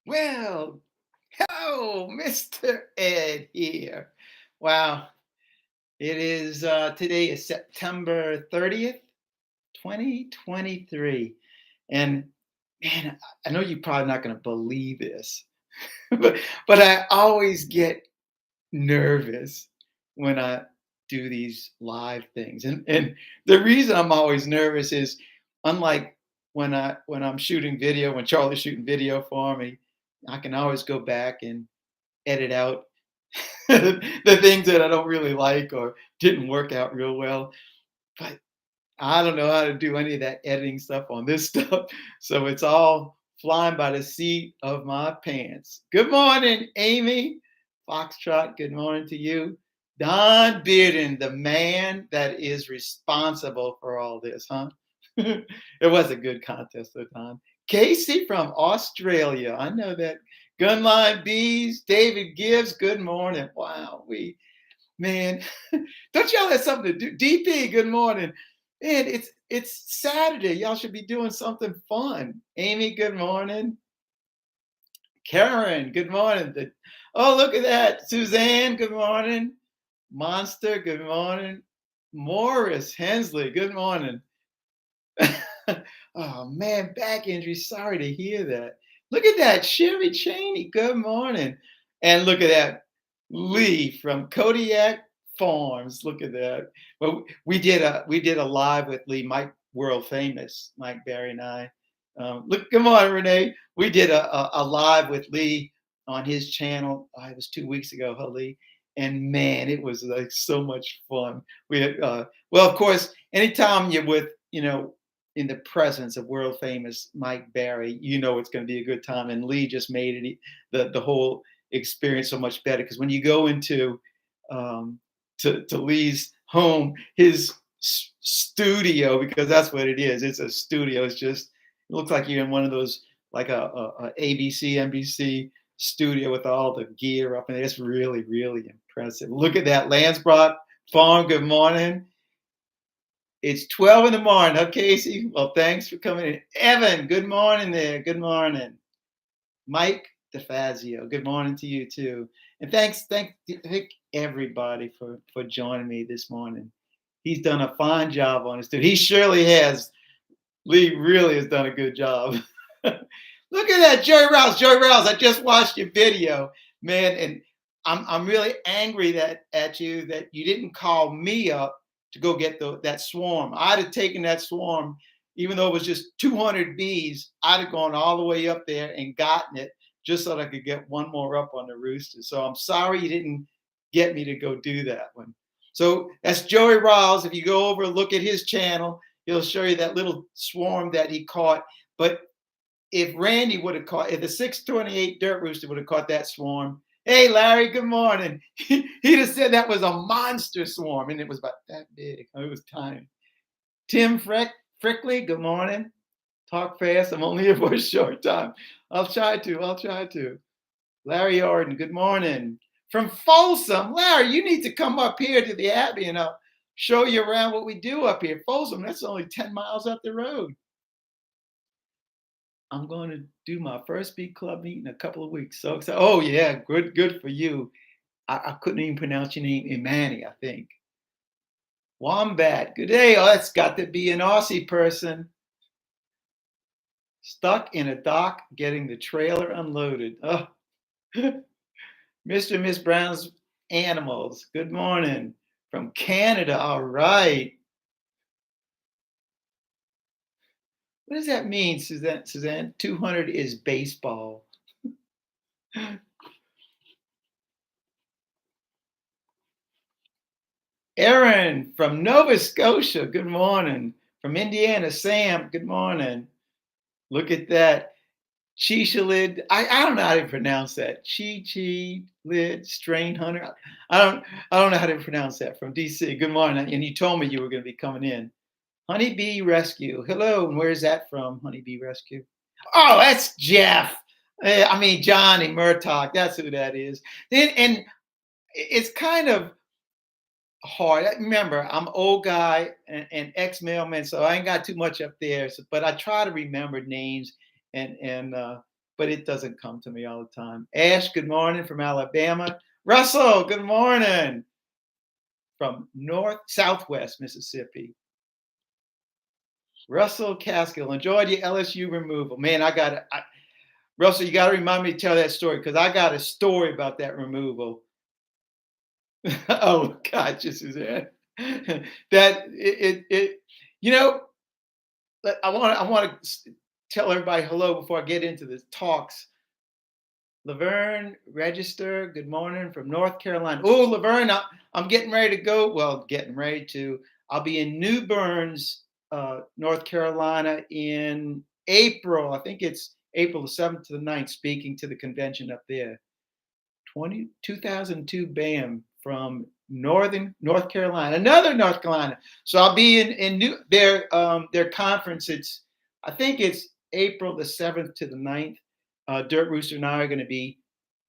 Well, hello, Mr. Ed here. Wow, it is today is September 30th, 2023. And man, I know you're probably not going to believe this, but I always get nervous when I do these live things. And the reason I'm always nervous is unlike when I'm shooting video, when Charlie's shooting video for me, I can always go back and edit out the things that I don't really like or didn't work out real well. But I don't know how to do any of that editing stuff on this stuff. So it's all flying by the seat of my pants. Good morning, Amy. Foxtrot, good morning to you. Don Bearden, the man that is responsible for all this, huh? It was a good contest, though, Don. Casey from Australia. I know that. Gunline Bees, David Gibbs, good morning. Wow, man, don't y'all have something to do? DP, good morning. Man, it's Saturday. Y'all should be doing something fun. Amy, good morning. Karen, good morning. Oh, look at that. Suzanne, good morning. Monster, good morning. Morris Hensley, good morning. Oh man, back injury. Sorry to hear that. Look at that. Sherry Cheney, good morning. And look at that. Lee from Kodiak Farms. Look at that. Well, we did a live with Lee, Mike, world famous, Mike Barry and I. Look, come on, Renee. We did a live with Lee on his channel. It was 2 weeks ago, huh, Lee? And man, it was like so much fun. We had, well, of course, anytime you're with, in the presence of world famous Mike Barry, it's going to be a good time. And Lee just made it the whole experience so much better because when you go into to Lee's home, his studio, because that's what it is. It's a studio. It looks like you're in one of those like a ABC, NBC studio with all the gear up, and it's really, really impressive. Look at that, Lansbrock Farm. Good morning. It's 12 in the morning, huh, Casey? Well, thanks for coming in. Evan, good morning there. Good morning. Mike DeFazio, good morning to you too. And thank everybody for joining me this morning. He's done a fine job on this, dude. He surely has. Lee really has done a good job. Look at that, Joey Rouse. Joey Rouse, I just watched your video, man, and I'm really angry at you that you didn't call me up to go get that swarm. I'd have taken that swarm, even though it was just 200 bees. I'd have gone all the way up there and gotten it just so that I could get one more up on the rooster. So I'm sorry you didn't get me to go do that one. So that's Joey Riles. If you go over and look at his channel, he'll show you that little swarm that he caught. But if Randy would have caught, if the 628 dirt rooster would have caught that swarm, hey Larry, good morning. He'd have said that was a monster swarm, and it was about that big. It was tiny. Tim Frickley, good morning. Talk fast. I'm only here for a short time. I'll try to. Larry Orden, good morning. From Folsom, Larry, you need to come up here to the Abbey and I'll show you around what we do up here. Folsom, that's only 10 miles up the road. I'm going to do my first Bee Club meeting in a couple of weeks. So, oh yeah, good for you. I couldn't even pronounce your name, Imani, I think. Wombat, good day. Oh, that's got to be an Aussie person. Stuck in a dock getting the trailer unloaded. Oh, Mr. and Miss Brown's Animals, good morning. From Canada, all right. What does that mean, Suzanne? 200 is baseball. Aaron from Nova Scotia, good morning. From Indiana, Sam, good morning. Look at that. Chichalid, I don't know how to pronounce that. Chichalid Strain Hunter. I don't know how to pronounce that. From DC, good morning. And you told me you were going to be coming in. Honeybee Rescue. Hello, and where's that from, Honeybee Rescue? Oh, that's Jeff. Johnny Murtaugh. That's who that is. And it's kind of hard. Remember, I'm an old guy and ex-mailman, so I ain't got too much up there. But I try to remember names and but it doesn't come to me all the time. Ash, good morning from Alabama. Russell, good morning from southwest Mississippi. Russell Caskill, enjoyed your LSU removal. Man, Russell, you got to remind me to tell that story because I got a story about that removal. Oh, gotcha, Suzanne. That you know, I want to tell everybody hello before I get into the talks. Laverne Register, good morning from North Carolina. Oh, Laverne, I'm getting ready to go. Well, getting ready to. I'll be in New Bern, North Carolina in April. I think it's April the 7th to the 9th, speaking to the convention up there. 2002 BAM from North Carolina, another North Carolina. So I'll be in their conference. I think it's April the 7th to the 9th. Dirt Rooster and I are going to be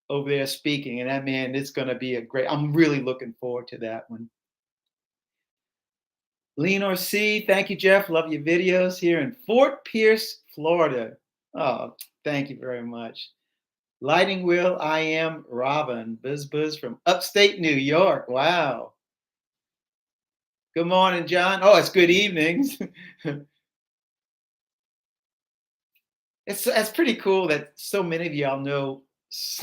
over there speaking, and it's going to be I'm really looking forward to that one. Leonor C, thank you, Jeff. Love your videos here in Fort Pierce, Florida. Oh, thank you very much. Lighting Wheel, I am Robin. Buzz from upstate New York. Wow. Good morning, John. Oh, it's good evenings. That's pretty cool that so many of y'all know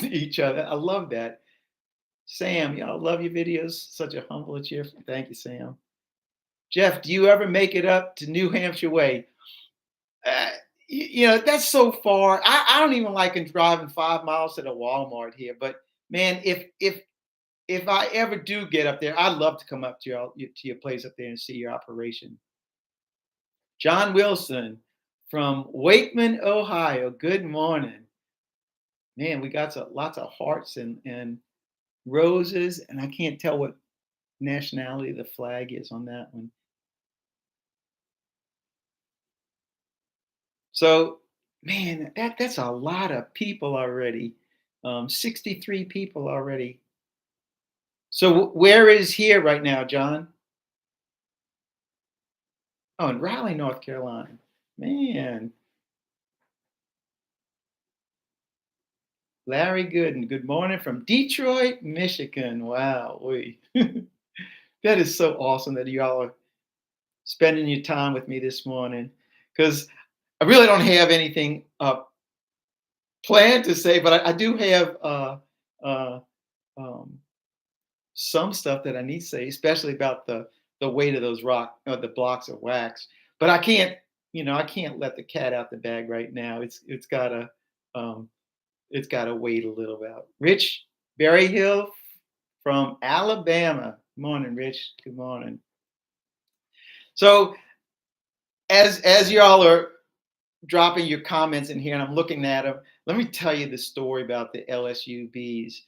each other. I love that. Sam, y'all love your videos. Such a humble and cheerful. Thank you, Sam. Jeff, do you ever make it up to New Hampshire way? That's so far. I don't even like driving 5 miles to the Walmart here. But man, if I ever do get up there, I'd love to come up to your place up there and see your operation. John Wilson from Wakeman, Ohio. Good morning. Man, we got lots of hearts and roses, and I can't tell what nationality the flag is on that one. So, man, that's a lot of people already. 63 people already. So where is here right now, John? Oh, in Raleigh, North Carolina. Man. Larry Gooden, good morning from Detroit, Michigan. Wow. That is so awesome that y'all are spending your time with me this morning. Because I really don't have anything planned to say, but I do have some stuff that I need to say, especially about the weight of those the blocks of wax. But I can't let the cat out the bag right now. It's gotta wait a little bit. Rich Berryhill from Alabama. Good morning, Rich. Good morning. So as y'all are dropping your comments in here, and I'm looking at them, let me tell you the story about the LSU bees.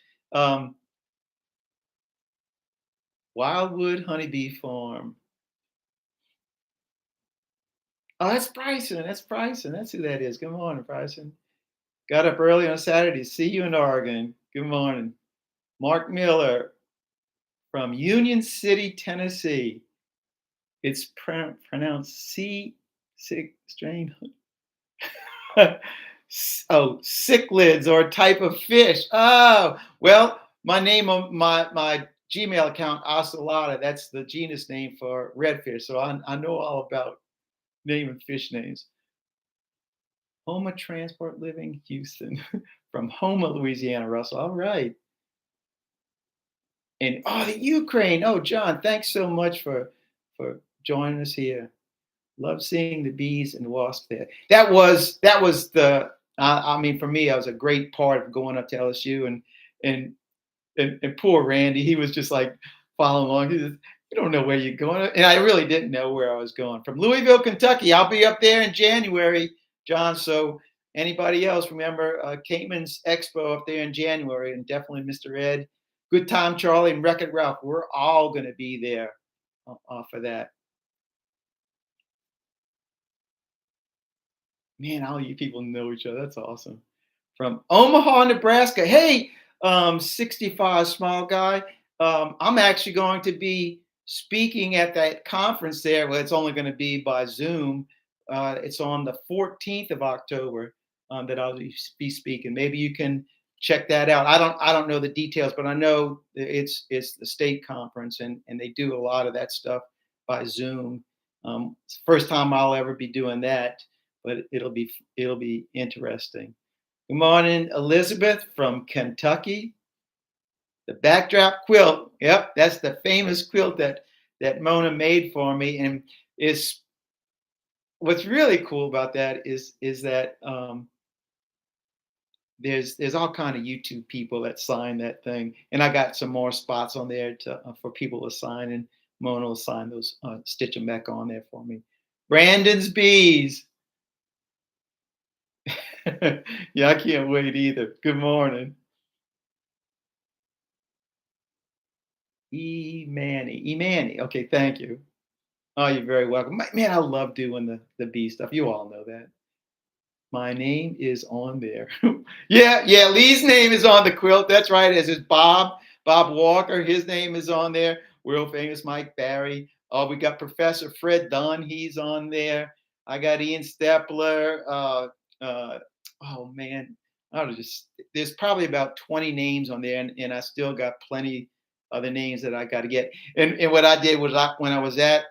Wildwood Honeybee Farm. Oh, that's Bryson. That's Bryson. That's who that is. Good morning, Bryson. Got up early on Saturday to see you in Oregon. Good morning. Mark Miller from Union City, Tennessee. It's pronounced strain. Oh, cichlids or a type of fish. Oh, well, my name on my Gmail account, oscelata, that's the genus name for redfish. So I know all about naming fish names. Homa Transport Living, Houston, from Homa, Louisiana, Russell. All right. And the Ukraine. Oh, John, thanks so much for joining us here. Love seeing the bees and wasps there. That was the. For me, that was a great part of going up to LSU and poor Randy. He was just like following along. He says, "You don't know where you're going," and I really didn't know where I was going. From Louisville, Kentucky. I'll be up there in January, John. So anybody else remember Caitman's Expo up there in January, and definitely Mr. Ed, Good Time Charlie, and Wreck-It Ralph. We're all going to be there for that. Man, all you people know each other. That's awesome. From Omaha, Nebraska. Hey, 65 small guy. I'm actually going to be speaking at that conference there. Well, it's only going to be by Zoom. It's on the 14th of October. that I'll be speaking. Maybe you can check that out. I don't know the details, but I know it's the state conference, and they do a lot of that stuff by Zoom. It's the first time I'll ever be doing that, but it'll be interesting. Good morning, Elizabeth from Kentucky. The backdrop quilt. Yep, that's the famous quilt that Mona made for me, and it's what's really cool about that is that there's all kind of YouTube people that sign that thing, and I got some more spots on there to for people to sign, and Mona will sign those, stitch them back on there for me. Brandon's bees. Yeah, I can't wait either. Good morning, Manny. Okay, thank you. Oh, you're very welcome. Man, I love doing the bee stuff. You all know that. My name is on there. Yeah. Lee's name is on the quilt. That's right. As is Bob Walker. His name is on there. World famous Mike Barry. Oh, we got Professor Fred Dunn. He's on there. I got Ian Stepler. Uh, oh man, I don't know, just there's probably about 20 names on there, and I still got plenty other names that I got to get. And what I did was when I was at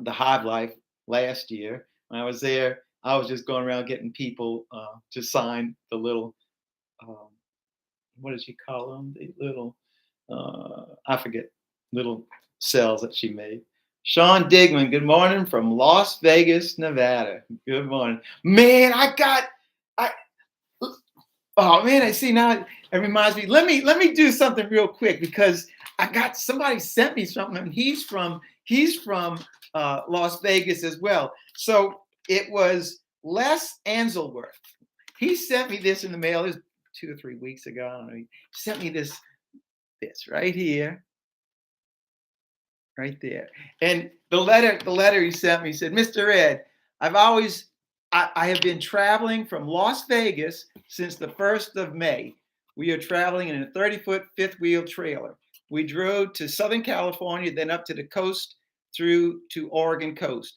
the Hive Life last year. When I was there, I was just going around getting people to sign the little, um, what does she call them? The little, I forget, little cells that she made. Sean Digman, good morning from Las Vegas, Nevada. Good morning. Man, I, oh man, I see now it reminds me. Let me do something real quick because I got somebody sent me something, and he's from Las Vegas as well. So it was Les Anselworth. He sent me this in the mail. It was 2 or 3 weeks ago. I don't know. He sent me this right here, right there. And the letter he sent me said, Mr. Ed, I have been traveling from Las Vegas since the 1st of May. We are traveling in a 30-foot fifth wheel trailer. We drove to Southern California, then up to the coast through to Oregon coast,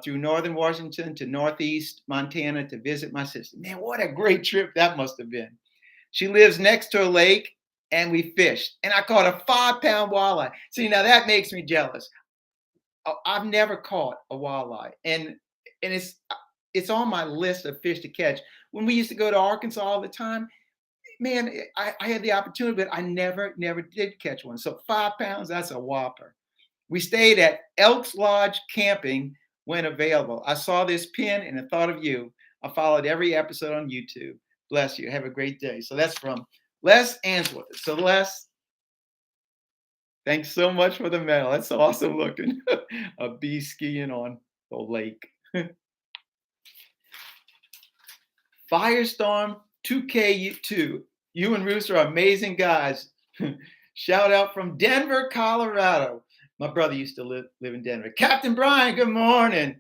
through Northern Washington to Northeast Montana to visit my sister. Man, what a great trip that must have been. She lives next to a lake, and we fished. And I caught a 5-pound walleye. See, now that makes me jealous. I've never caught a walleye, and it's on my list of fish to catch. When we used to go to Arkansas all the time, man, I had the opportunity, but I never did catch one. So 5 pounds, that's a whopper. We stayed at Elks Lodge Camping when available. I saw this pin and I thought of you. I followed every episode on YouTube. Bless you. Have a great day. So that's from Les Answorth. So Les, thanks so much for the medal. That's awesome looking. A bee skiing on the lake. Firestorm 2K2. You and Rooster are amazing guys. Shout out from Denver, Colorado. My brother used to live in Denver. Captain Brian, good morning.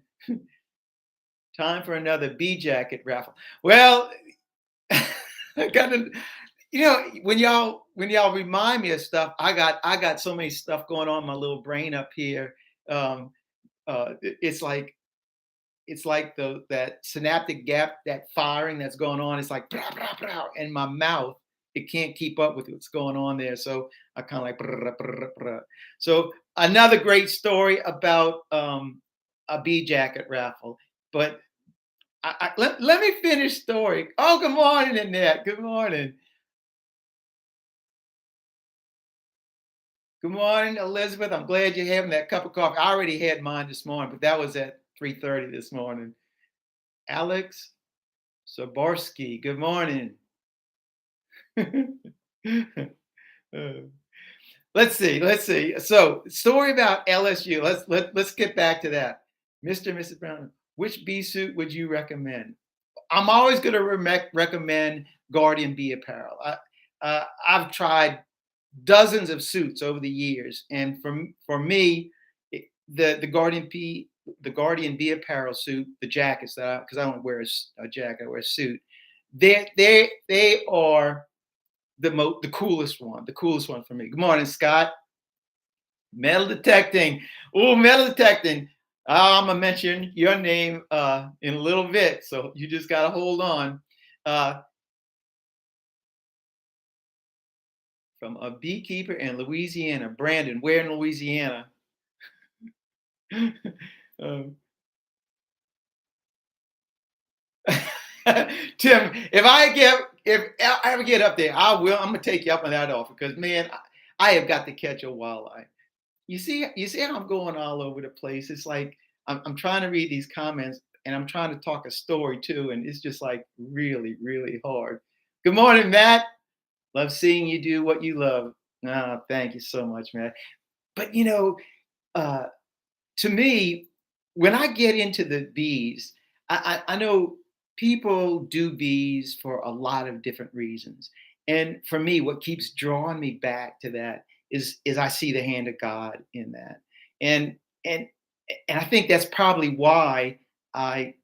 Time for another bee jacket raffle. Well, I got to, when y'all remind me of stuff, I got so many stuff going on in my little brain up here. It's like that synaptic gap, that firing that's going on. It's like blah, blah, blah, and my mouth, it can't keep up with what's going on there. So I kind of like brr, brr, brr. So another great story about a bee jacket raffle. But let me finish story. Oh, good morning, Annette. Good morning. Good morning, Elizabeth. I'm glad you're having that cup of coffee. I already had mine this morning, but that was at 3:30 this morning. Alex Soborski, good morning. Let's see. So, story about LSU. Let's get back to that. Mr. and Mrs. Brown, which bee suit would you recommend? I'm always going to recommend Guardian Bee Apparel. I've tried dozens of suits over the years, and for me, the Guardian Bee Apparel suit, the jackets because I don't wear a jacket, I wear a suit. They are the coolest one for me. Good morning, Scott. Metal detecting. Oh, metal detecting. I'm gonna mention your name in a little bit, so you just gotta hold on. Uh, from a beekeeper in Louisiana, Brandon. Where in Louisiana? um, Tim, if I ever get up there, I will. I'm gonna take you up on that offer because man, I have got to catch a walleye. You see how I'm going all over the place. It's like I'm trying to read these comments and I'm trying to talk a story too, and it's just like really, really hard. Good morning, Matt. Love seeing you do what you love. Ah, thank you so much, Matt. But uh, to me, when I get into the bees, I know people do bees for a lot of different reasons. And for me, what keeps drawing me back to that is I see the hand of God in that. And and and I think that's probably why I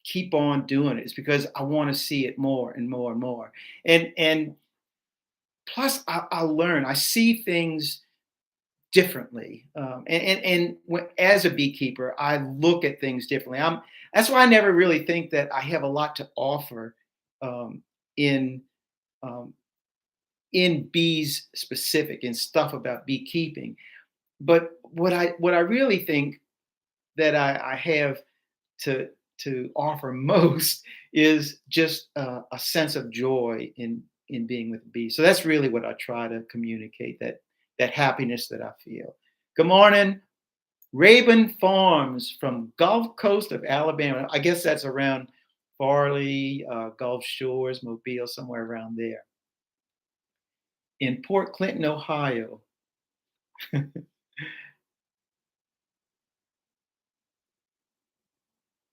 keep on doing it. It's because I want to see it more and more and more. And plus I learn, I see things differently. As a beekeeper, I look at things differently. That's why I never really think that I have a lot to offer um, in um, in bees specific and stuff about beekeeping. But what I really think that I have to offer most is just a sense of joy in being with bees. So that's really what I try to communicate, that happiness that I feel. Good morning, Raven Farms from Gulf Coast of Alabama. I guess that's around Farley, Gulf Shores, Mobile, somewhere around there. In Port Clinton, Ohio.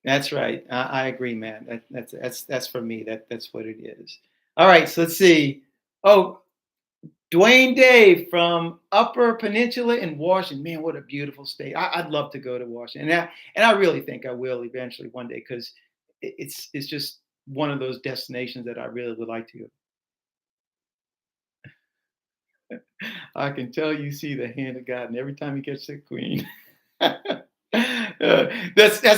That's right. I agree, man. That's for me. That's what it is. All right. So let's see. Oh, Dwayne Dave from Upper Peninsula in Washington. Man, what a beautiful state. I'd love to go to Washington, and I really think I will eventually one day because it's just one of those destinations that I really would like to go. I can tell you see the hand of God, and every time you catch the queen. That's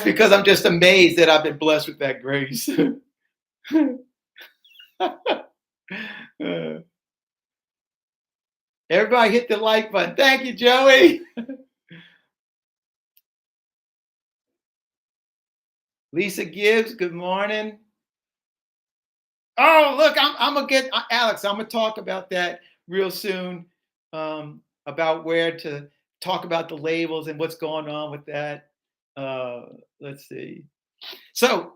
because I'm just amazed that I've been blessed with that grace. Uh, Everybody hit the like button. Thank you, Joey. Lisa Gibbs, good morning. Oh, look, I'm gonna get Alex. I'm gonna talk about that real soon. About where to talk about the labels and what's going on with that. Uh, let's see. So,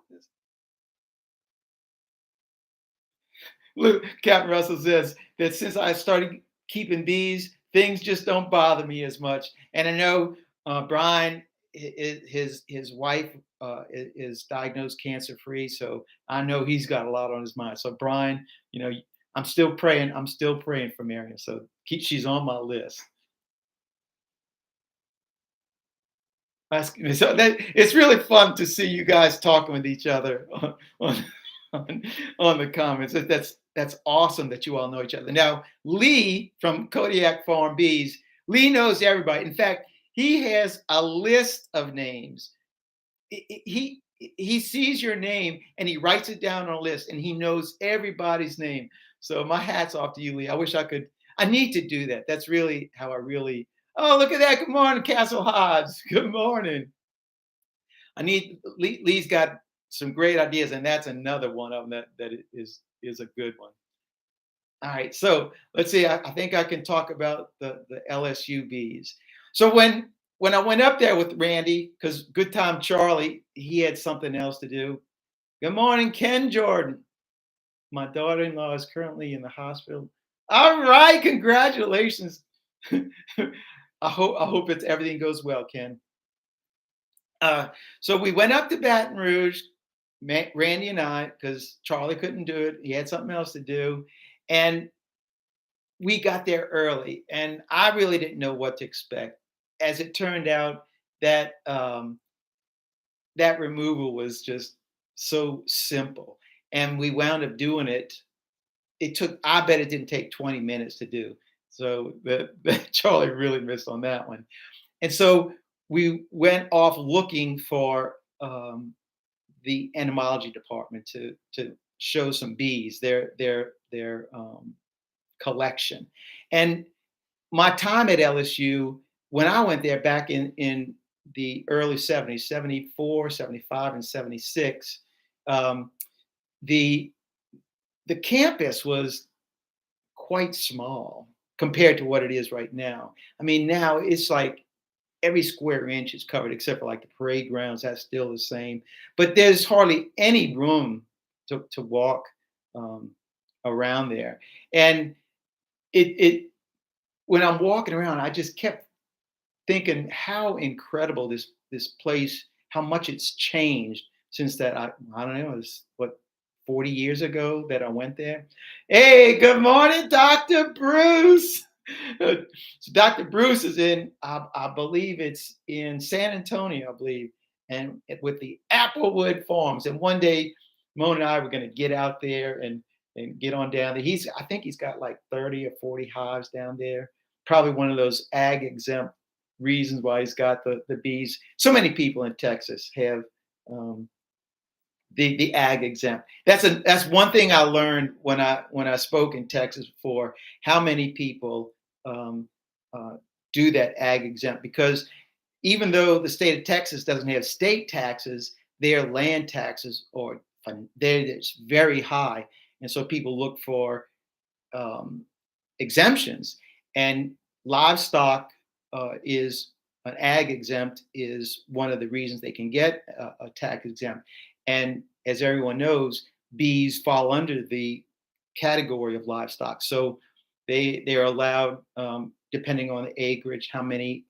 look, Captain Russell says that since I started keeping bees, things just don't bother me as much. And I know Brian, his wife is diagnosed cancer free, so I know he's got a lot on his mind. So Brian, I'm still praying. I'm still praying for Marion. So she's on my list. So that it's really fun to see you guys talking with each other on, on, on the comments. That's awesome that you all know each other. Now, Lee from Kodiak Farm Bees, Lee knows everybody. In fact, he has a list of names. He sees your name and he writes it down on a list and he knows everybody's name. So my hat's off to you, Lee. I wish I could. I need to do that. That's really how I really. Oh, look at that. Good morning, Castle Hodge. Good morning. Lee's got some great ideas, and that's another one of them that is a good one. All right, so let's see. I think I can talk about the LSU bees. So when I went up there with Randy, because Good Time Charlie, he had something else to do. Good morning, Ken Jordan. My daughter-in-law is currently in the hospital. All right, congratulations. I hope it's everything goes well, Ken. So we went up to Baton Rouge, Randy and I, because Charlie couldn't do it. He had something else to do. And we got there early. And I really didn't know what to expect. As it turned out, that removal was just so simple. And we wound up doing it. I bet it didn't take 20 minutes to do. So Charlie really missed on that one. And so we went off looking for the entomology department to show some bees, their collection. And my time at LSU, when I went there back in the early 70s, 74, 75, and 76, um, the the campus was quite small compared to what it is right now. I mean, now it's like every square inch is covered except for like the parade grounds. That's still the same, but there's hardly any room to walk um, around there. And it when I'm walking around, I just kept thinking how incredible this place, how much it's changed since that I don't know, it's what 40 years ago that I went there. Hey, good morning, Dr. Bruce. So Dr. Bruce is in, I believe it's in San Antonio, I believe, and with the Applewood Farms. And one day, Mona and I were going to get out there and get on down there. I think he's got like 30 or 40 hives down there. Probably one of those ag exempt reasons why he's got the bees. So many people in Texas have um, the ag exempt. That's one thing I learned when I spoke in Texas before. How many people um, uh, do that ag exempt? Because even though the state of Texas doesn't have state taxes, their land taxes are it's very high, and so people look for um, exemptions. And livestock is an ag exempt is one of the reasons they can get a tax exempt. And as everyone knows, bees fall under the category of livestock. So they're allowed, depending on the acreage, how many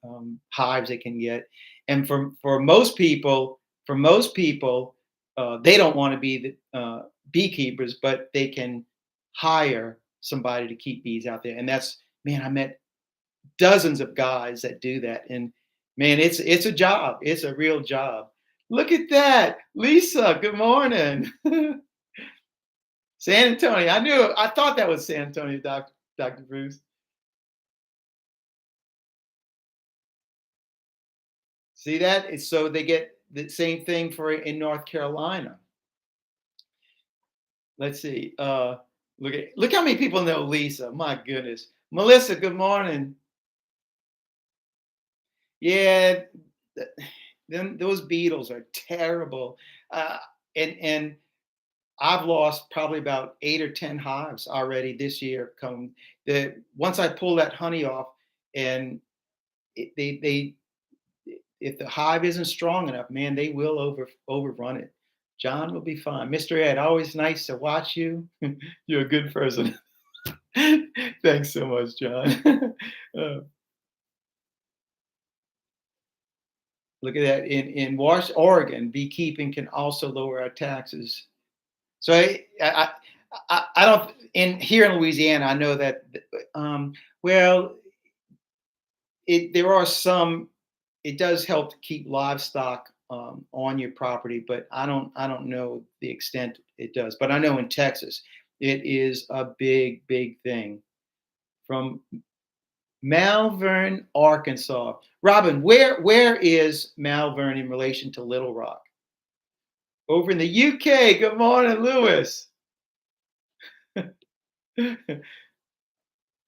hives they can get. And for most people, they don't want to be the beekeepers, but they can hire somebody to keep bees out there. And that's, man, I met dozens of guys that do that. And man, it's a job. It's a real job. Look at that. Lisa, good morning. San Antonio. I thought that was San Antonio, Dr. Bruce. See that? So they get the same thing for in North Carolina. Let's see. Look how many people know Lisa. My goodness. Melissa, good morning. Yeah, then those beetles are terrible. Uh, and I've lost probably about 8 or 10 hives already this year. Come the once I pull that honey off, and they if the hive isn't strong enough, man, they will overrun it. John will be fine. Mr. Ed, always nice to watch you. You're a good person. Thanks so much, John. Uh, Look at that. In Oregon, beekeeping can also lower our taxes. So I don't. In here in Louisiana, I know that. Well, there are some. It does help to keep livestock on your property, but I don't know the extent it does. But I know in Texas, it is a big thing. From Malvern, Arkansas. Robin, where is Malvern in relation to Little Rock? Over in the UK. Good morning, Lewis.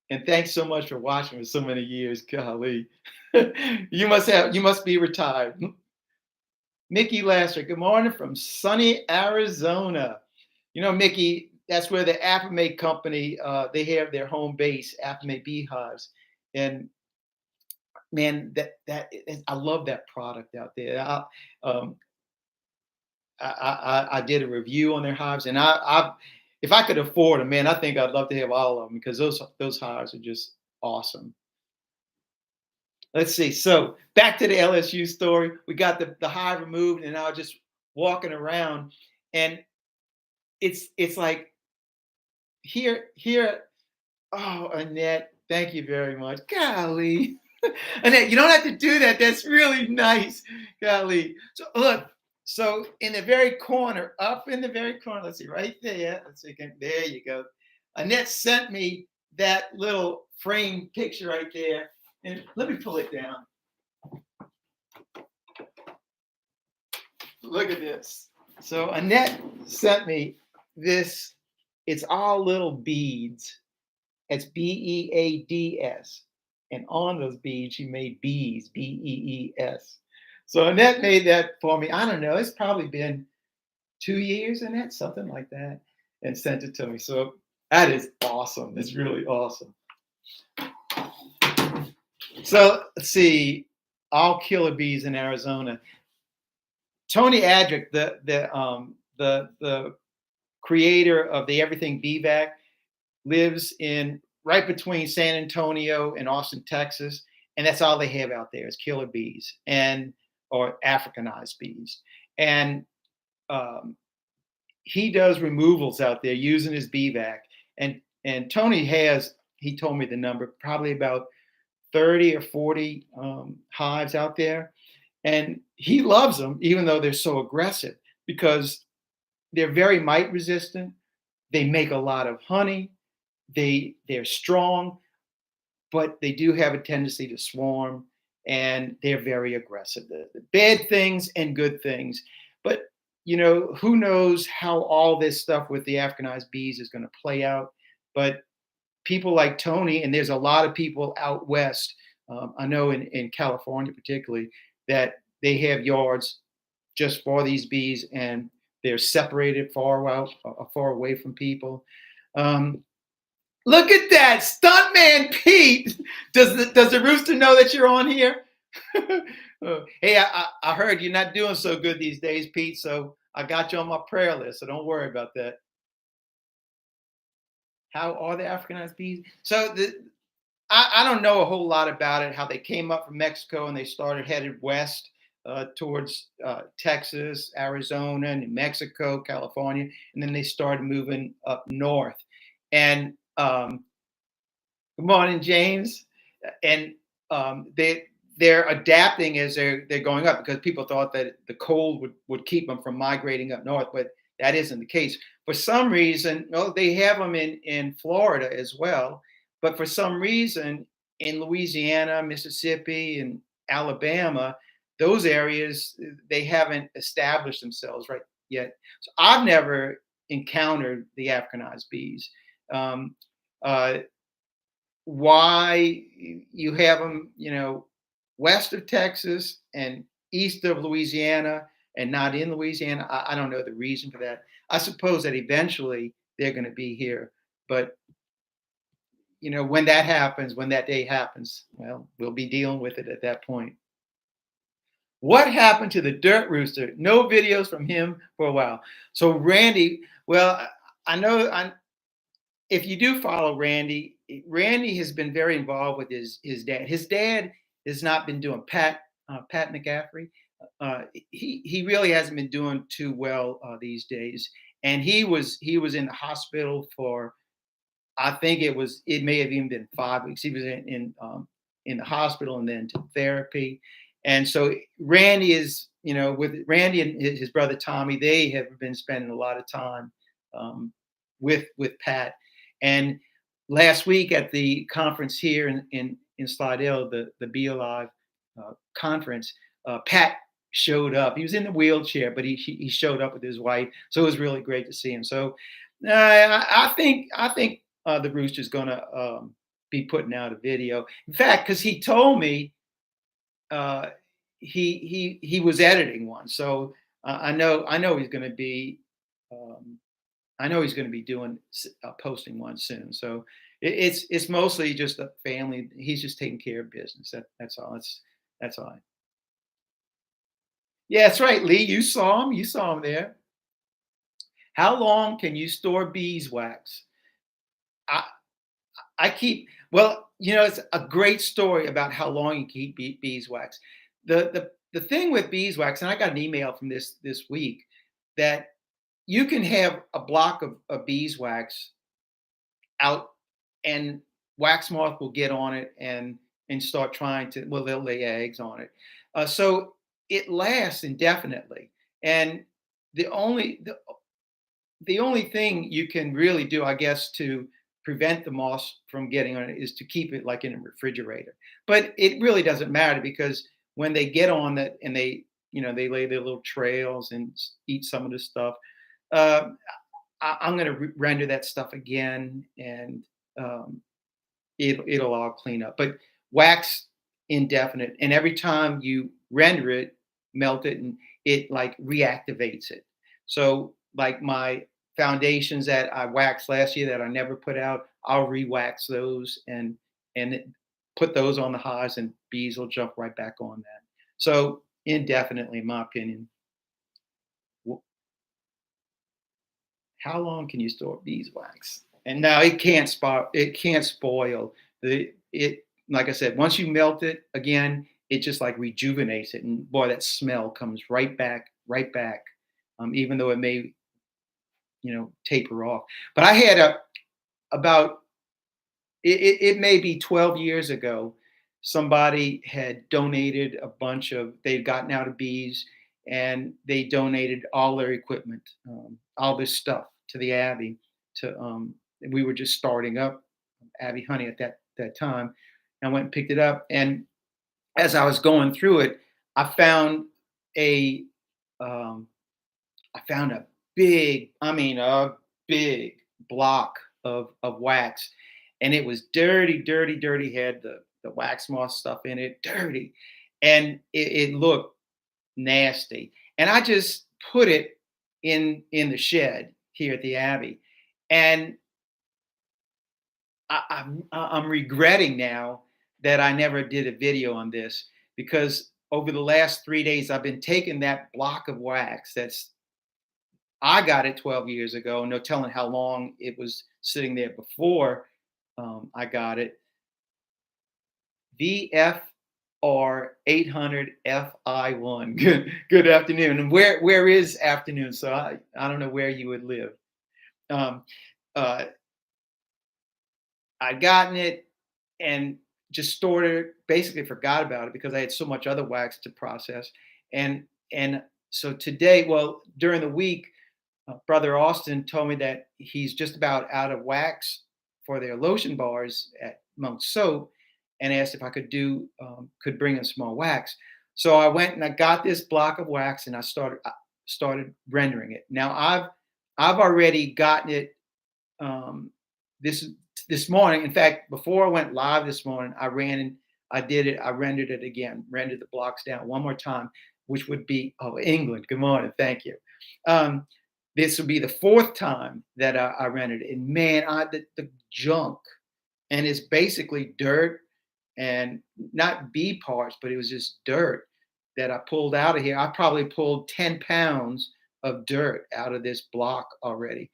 And thanks so much for watching for so many years. Golly. You must be retired. Mickey Lasser, good morning from sunny Arizona. You know, Mickey, that's where the Affirmate company, they have their home base, Affirmate Beehives. And man, I love that product out there. Um, I did a review on their hives, and if I could afford them, man, I think I'd love to have all of them because those hives are just awesome. Let's see. So back to the LSU story. We got the hive removed, and I was just walking around, and it's like here. Oh, Annette, thank you very much. Golly, Annette, you don't have to do that. That's really nice. Golly. So look. So in the very corner, up in the very corner, let's see, right there. Let's see, there you go. Annette sent me that little frame picture right there. And let me pull it down. Look at this. So Annette sent me this. It's all little beads. It's Beads. And on those beads, she made bees, Bees. So Annette made that for me. I don't know. It's probably been 2 years, Annette, something like that, and sent it to me. So that is awesome. It's really awesome. So let's see. All killer bees in Arizona. Tony Adrick, the creator of the Everything Bee Vac, lives in right between San Antonio and Austin, Texas, and that's all they have out there is killer bees and or Africanized bees. And he does removals out there using his bee vac. And Tony has, he told me the number, probably about 30 or 40 hives out there. And he loves them, even though they're so aggressive, because they're very mite resistant. They make a lot of honey. They're strong, but they do have a tendency to swarm, and they're very aggressive. The bad things and good things. But who knows how all this stuff with the Africanized bees is going to play out. But people like Tony, and there's a lot of people out west, I know in California particularly, that they have yards just for these bees, and they're separated far out, far away from people. Look at that, Stuntman Pete. Does the rooster know that you're on here? Hey, I heard you're not doing so good these days, Pete. So I got you on my prayer list. So don't worry about that. How are the Africanized bees? So I don't know a whole lot about it. How they came up from Mexico and they started headed west towards Texas, Arizona, New Mexico, California, and then they started moving up north. And good morning, James. And they're adapting as they're going up, because people thought that the cold would keep them from migrating up north, but that isn't the case. For some reason, they have them in Florida as well, but for some reason in Louisiana, Mississippi, and Alabama, those areas, they haven't established themselves right yet. So I've never encountered the Africanized bees. Why you have them, west of Texas and east of Louisiana and not in Louisiana, I don't know the reason for that. I suppose that eventually they're going to be here, but when that happens, when that day happens, well, we'll be dealing with it at that point. What happened to the dirt rooster? No videos from him for a while. So Randy, well, I know if you do follow Randy, Randy has been very involved with his dad. His dad has not been doing Pat McCaffrey. He really hasn't been doing too well these days, and he was in the hospital for, I think it may have even been 5 weeks. He was in the hospital and then to therapy. And so Randy is, with Randy and his brother Tommy, they have been spending a lot of time with Pat. And last week at the conference here in Slidell, the Be Alive conference, Pat showed up. He was in the wheelchair, but he showed up with his wife. So it was really great to see him. So I think the rooster's going to be putting out a video. In fact, because he told me he was editing one, so I know he's going to be doing posting one soon. So it's mostly just a family. He's just taking care of business. That's all. That's all. Yeah, that's right, Lee. You saw him. You saw him there. How long can you store beeswax? I keep, well, it's a great story about how long you keep beeswax. The thing with beeswax, and I got an email from this week, that you can have a block of beeswax out, and wax moth will get on it and start trying to, well, they'll lay eggs on it. So it lasts indefinitely. And the only thing you can really do, I guess, to prevent the moths from getting on it is to keep it like in a refrigerator. But it really doesn't matter, because when they get on it and they they lay their little trails and eat some of the stuff. Uh, I'm going to render that stuff again, and um, it'll all clean up. But wax indefinite, and every time you render it, melt it, and it like reactivates it. So like my foundations that I waxed last year that I never put out, I'll re-wax those and put those on the hives, and bees will jump right back on that. So indefinitely, in my opinion. How long can you store beeswax? And now it can't spoil. It can't spoil. It like I said, once you melt it again, it just like rejuvenates it, and boy, that smell comes right back, right back. Even though it may taper off. But I had about it may be 12 years ago, somebody had donated a bunch of, they'd gotten out of bees, and they donated all their equipment, all this stuff to the Abbey. We were just starting up Abbey Honey at that time. I went and picked it up, and as I was going through it, I found a um, I found a a big block of wax, and it was dirty, dirty, dirty. Had the wax moth stuff in it, dirty, and it looked nasty. And I just put it in the shed here at the Abbey, and I'm regretting now that I never did a video on this, because over the last 3 days I've been taking that block of wax that's I got it 12 years ago. No telling how long it was sitting there before I got it. VFR 800 FI1. Good afternoon. And where is afternoon? So I don't know where you would live. Um, uh, I'd gotten it and just stored it. Basically, forgot about it because I had so much other wax to process. And so today, well, during the week, Brother Austin told me that he's just about out of wax for their lotion bars at Monk Soap, and asked if I could bring him some more wax. So I went and I got this block of wax, and I started rendering it. Now I've already gotten it um, this this morning. In fact, before I went live this morning, I did it. I rendered it again, rendered the blocks down one more time, which would be, oh, England. Good morning, thank you. Um, this would be the fourth time that I rendered it, and man, the junk, and it's basically dirt and not bee parts, but it was just dirt that I pulled out of here. I probably pulled 10 pounds of dirt out of this block already.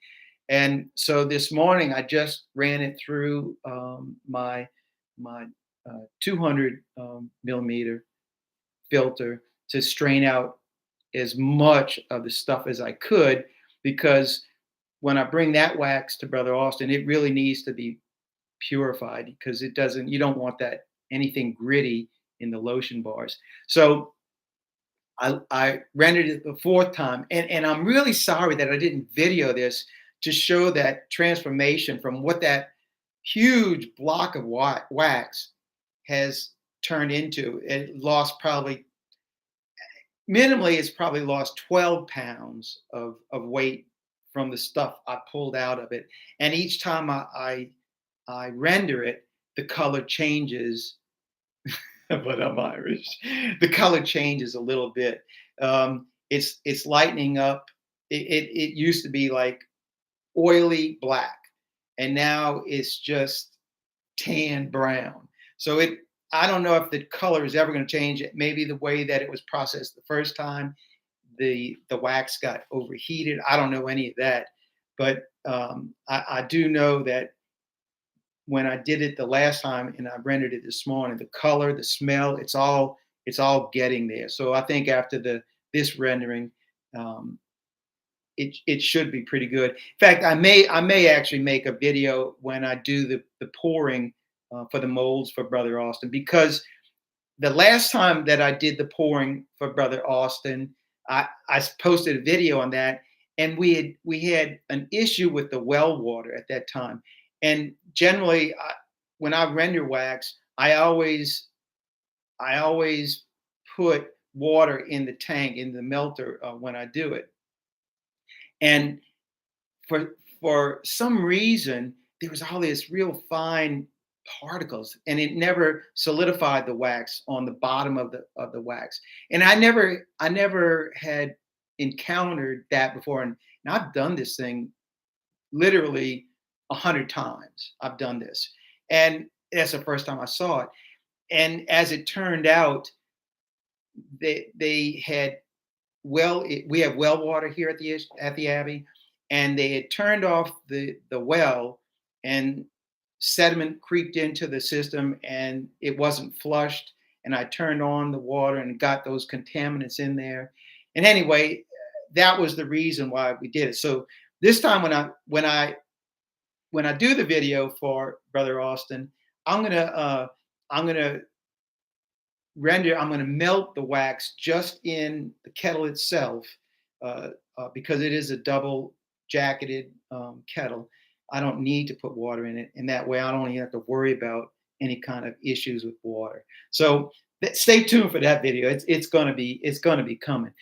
And so this morning I just ran it through my 200 millimeter filter to strain out as much of the stuff as I could, because when I bring that wax to Brother Austin, it really needs to be purified, because you don't want that anything gritty in the lotion bars. So I rendered it the fourth time, and I'm really sorry that I didn't video this to show that transformation from what that huge block of wax has turned into. It lost probably minimally, it's probably lost 12 pounds of weight from the stuff I pulled out of it. And each time I render it, the color changes. But I'm Irish. The color changes a little bit. It's lightening up. It used to be like oily black, and now it's just tan brown. So I don't know if the color is ever going to change. It maybe the way that it was processed the first time, the wax got overheated. I don't know any of that, but I do know that when I did it the last time and I rendered it this morning, the color, the smell, it's all getting there. So I think after this rendering, um, it should be pretty good. In fact, I may actually make a video when I do the pouring for the molds for Brother Austin, because the last time that I did the pouring for Brother Austin, I posted a video on that, and we had an issue with the well water at that time. And generally, when I render wax, I always put water in the tank, in the melter when I do it. And for some reason, there was all this real fine particles, and it never solidified the wax on the bottom of the wax. And I never had encountered that before. And I've done this thing literally 100 times. I've done this, and that's the first time I saw it. And as it turned out, they had we have well water here at the Abbey, and they had turned off the well, and sediment creeped into the system, and it wasn't flushed. And I turned on the water and got those contaminants in there. And anyway, that was the reason why we did it. So this time when I do the video for Brother Austin, I'm gonna I'm going to melt the wax just in the kettle itself, because it is a double jacketed kettle. I don't need to put water in it, and that way I don't even have to worry about any kind of issues with water. So stay tuned for that video. It's going to be coming.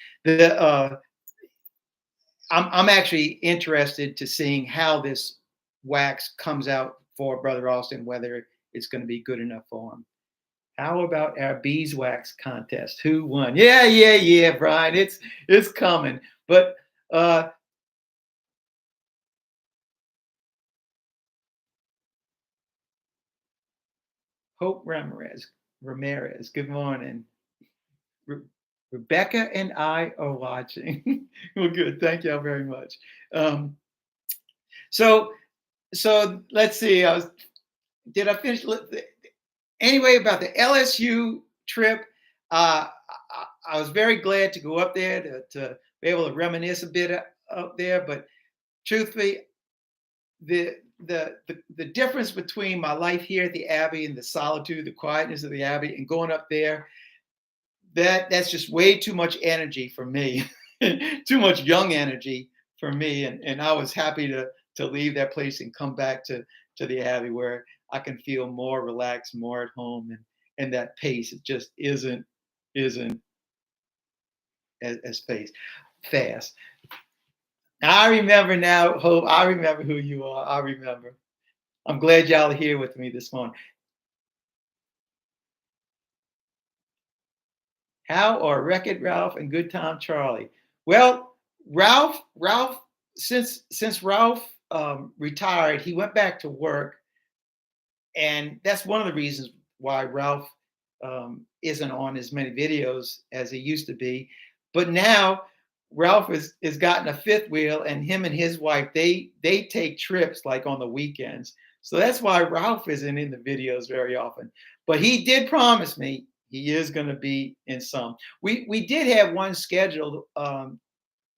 I'm actually interested to seeing how this wax comes out for Brother Austin, whether it's going to be good enough for him. How about our beeswax contest? Who won? Yeah, Brian. It's coming. But Hope Ramirez. Good morning. Re- Rebecca and I are watching. Well, good. Thank you all very much. Um, so let's see. Did I finish? Anyway, about the LSU trip, I was very glad to go up there to be able to reminisce a bit up there. But truthfully, the the difference between my life here at the Abbey and the solitude, the quietness of the Abbey, and going up there, that's just way too much energy for me, too much young energy for me. And I was happy to leave that place and come back to the Abbey, where I can feel more relaxed, more at home, and that pace, it just isn't as fast. I remember now, Hope. I remember who you are. I remember. I'm glad y'all are here with me this morning. How are Wreck-It Ralph and Good Time Charlie? Well, Ralph, since Ralph retired, he went back to work, and that's one of the reasons why Ralph isn't on as many videos as he used to be. But now Ralph has gotten a fifth wheel, and him and his wife, they take trips like on the weekends. So that's why Ralph isn't in the videos very often. But he did promise me he is going to be in some. We did have one scheduled. Man,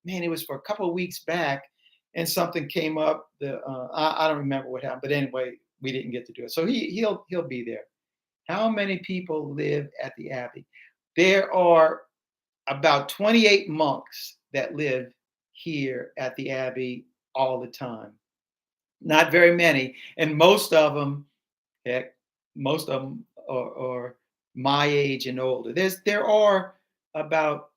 it was for a couple of weeks back, and something came up. I don't remember what happened, but anyway, we didn't get to do it. So he'll be there. How many people live at the Abbey? There are about 28 monks that live here at the Abbey all the time. Not very many, and heck, most of them are my age and older. There are about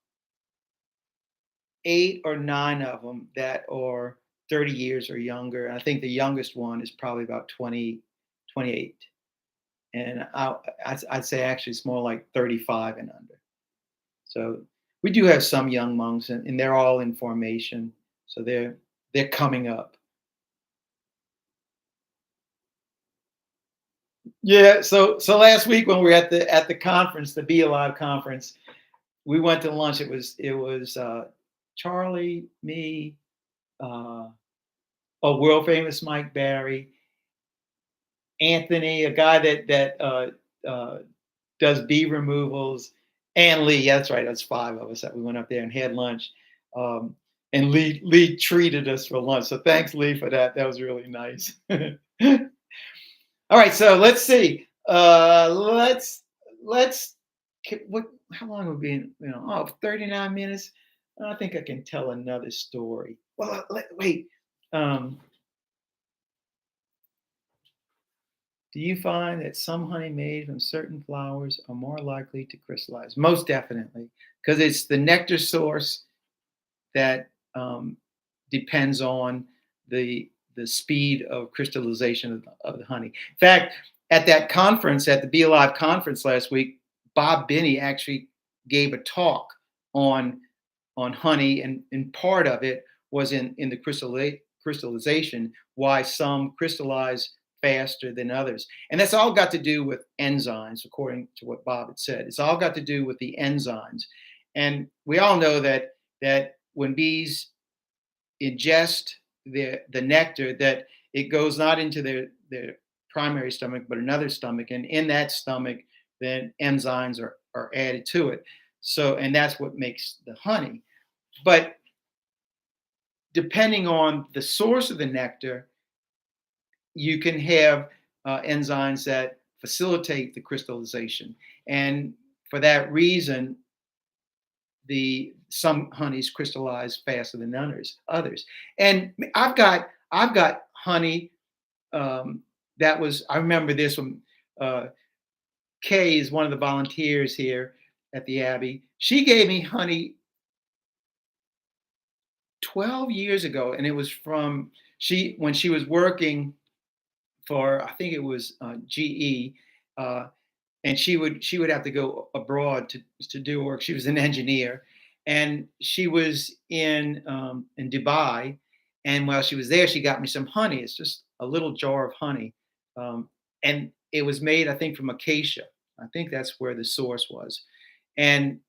8 or 9 of them that are 30 years or younger. I think the youngest one is probably about 28. And I'd say actually it's more like 35 and under. So we do have some young monks, and they're all in formation. So they're coming up. Yeah. So last week when we were at the conference, the Be Alive conference, we went to lunch. It was Charlie, me, a world famous Mike Barry, Anthony, a guy that does bee removals, and Lee. Yeah, that's right. That's 5 of us that we went up there and had lunch. And Lee treated us for lunch. So thanks, Lee, for that. That was really nice. All right, so let's see. Let's what? How long have we been? 39 minutes. I think I can tell another story. Well, wait. Um, Do you find that some honey made from certain flowers are more likely to crystallize? Most definitely, because it's the nectar source that depends on the speed of crystallization of the honey. In fact, at that conference, at the Be Alive conference last week, Bob Binney actually gave a talk on honey, and part of it was in the crystallization, why some crystallize faster than others. And that's all got to do with enzymes, according to what Bob had said. It's all got to do with the enzymes. And we all know that when bees ingest the nectar, that it goes not into their primary stomach, but another stomach. And in that stomach, then enzymes are added to it. So, and that's what makes the honey. But depending on the source of the nectar, you can have enzymes that facilitate the crystallization. And for that reason, the some honeys crystallize faster than others. And I've got honey that was, I remember this one. Kay is one of the volunteers here at the Abbey. She gave me honey 12 years ago, and it was from she when she was working for, I think it was GE, uh, and she would have to go abroad to do work. She was an engineer, and she was in Dubai, and while she was there, she got me some honey. It's just a little jar of honey, and it was made, I think, from acacia. I think that's where the source was, and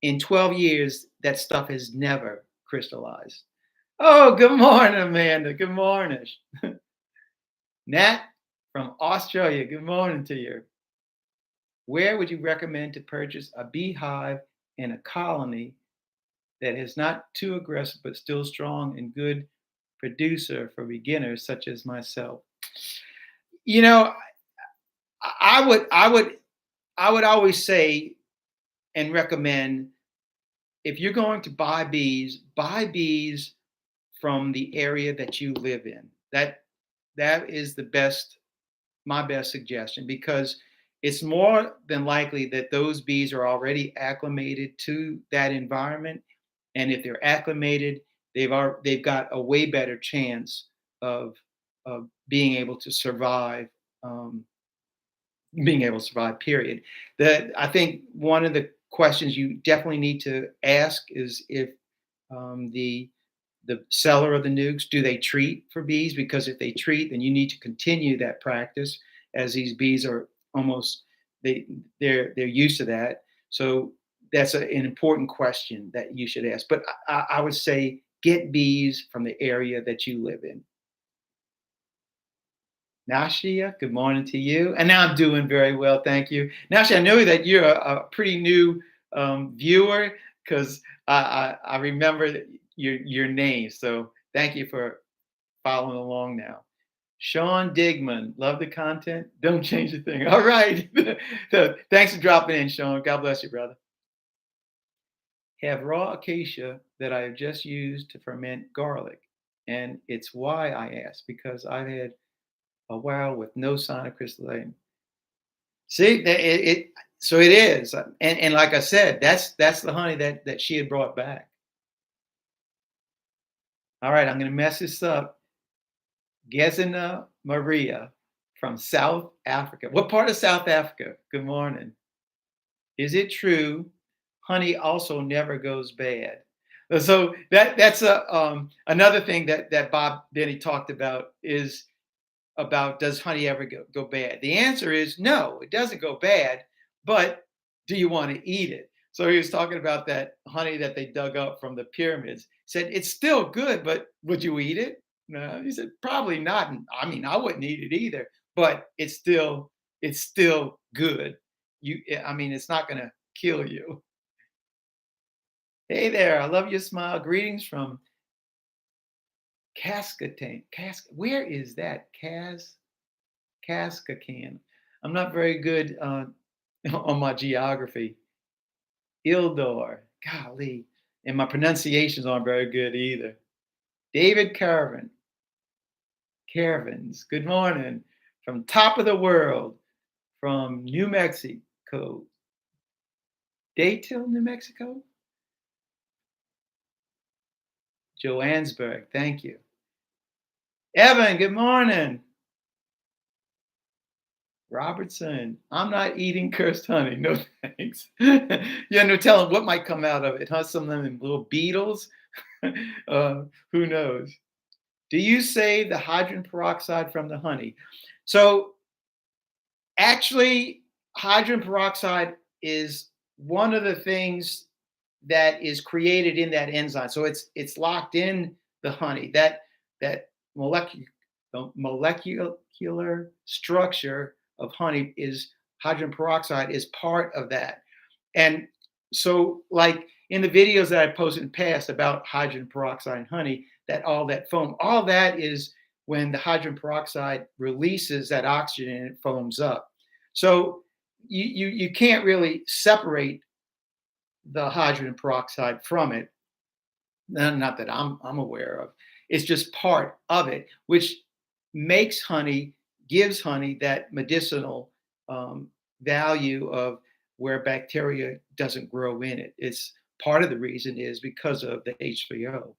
in 12 years, that stuff has never crystallized. Oh, good morning, Amanda. Good morning. Nat from Australia. Good morning to you. Where would you recommend to purchase a beehive in a colony that is not too aggressive but still strong and good producer for beginners such as myself? You know, I would always say and recommend, if you're going to buy bees from the area that you live in. That is my best suggestion, because it's more than likely that those bees are already acclimated to that environment, and if they're acclimated, they've got a way better chance of being able to survive. Being able to survive. Period. That I think one of the questions you definitely need to ask is if the seller of the nukes, do they treat for bees? Because if they treat, then you need to continue that practice, as these bees are almost they're used to that. So that's an important question that you should ask. But I would say get bees from the area that you live in. Nashia, good morning to you. And now I'm doing very well, thank you. Nashia, I know that you're a pretty new viewer, because I remember your name. So thank you for following along now. Sean Digman, love the content. Don't change a thing. All right. So thanks for dropping in, Sean. God bless you, brother. Have raw acacia that I have just used to ferment garlic. And it's why I asked, because I've had a while with no sign of crystallization. See, so it is, and like I said, that's the honey that she had brought back. All right, I'm going to mess this up. Gezina Maria from South Africa. What part of South Africa? Good morning. Is it true honey also never goes bad? So that's another thing that Bob Benny talked about, is about, does honey ever go bad? The answer is no, it doesn't go bad, but do you want to eat it? So he was talking about that honey that they dug up from the pyramids. Said it's still good, but would you eat it? No, he said probably not. I mean, I wouldn't eat it either, but it's still good. I mean, it's not going to kill you. Hey there, I love your smile. Greetings from Cascatan. Where is that? Cascacan. I'm not very good on my geography. Ildor. Golly. And my pronunciations aren't very good either. David Caravans. Good morning from top of the world, from New Mexico, Dayton, New Mexico, Johannesburg. Thank you. Evan, good morning. Robertson, I'm not eating cursed honey. No thanks. Yeah, no telling what might come out of it. Huh? Some of them little beetles. Who knows? Do you save the hydrogen peroxide from the honey? So actually, hydrogen peroxide is one of the things that is created in that enzyme. So it's locked in the honey. That molecular the molecular structure of honey is hydrogen peroxide is part of that. And so like in the videos that I posted in the past about hydrogen peroxide and honey, that all that foam, all that is when the hydrogen peroxide releases that oxygen and it foams up. So you can't really separate the hydrogen peroxide from it. Not that I'm aware of. It's just part of it, which makes honey, gives honey that medicinal value of where bacteria doesn't grow in it. It's part of the reason is because of the H3O.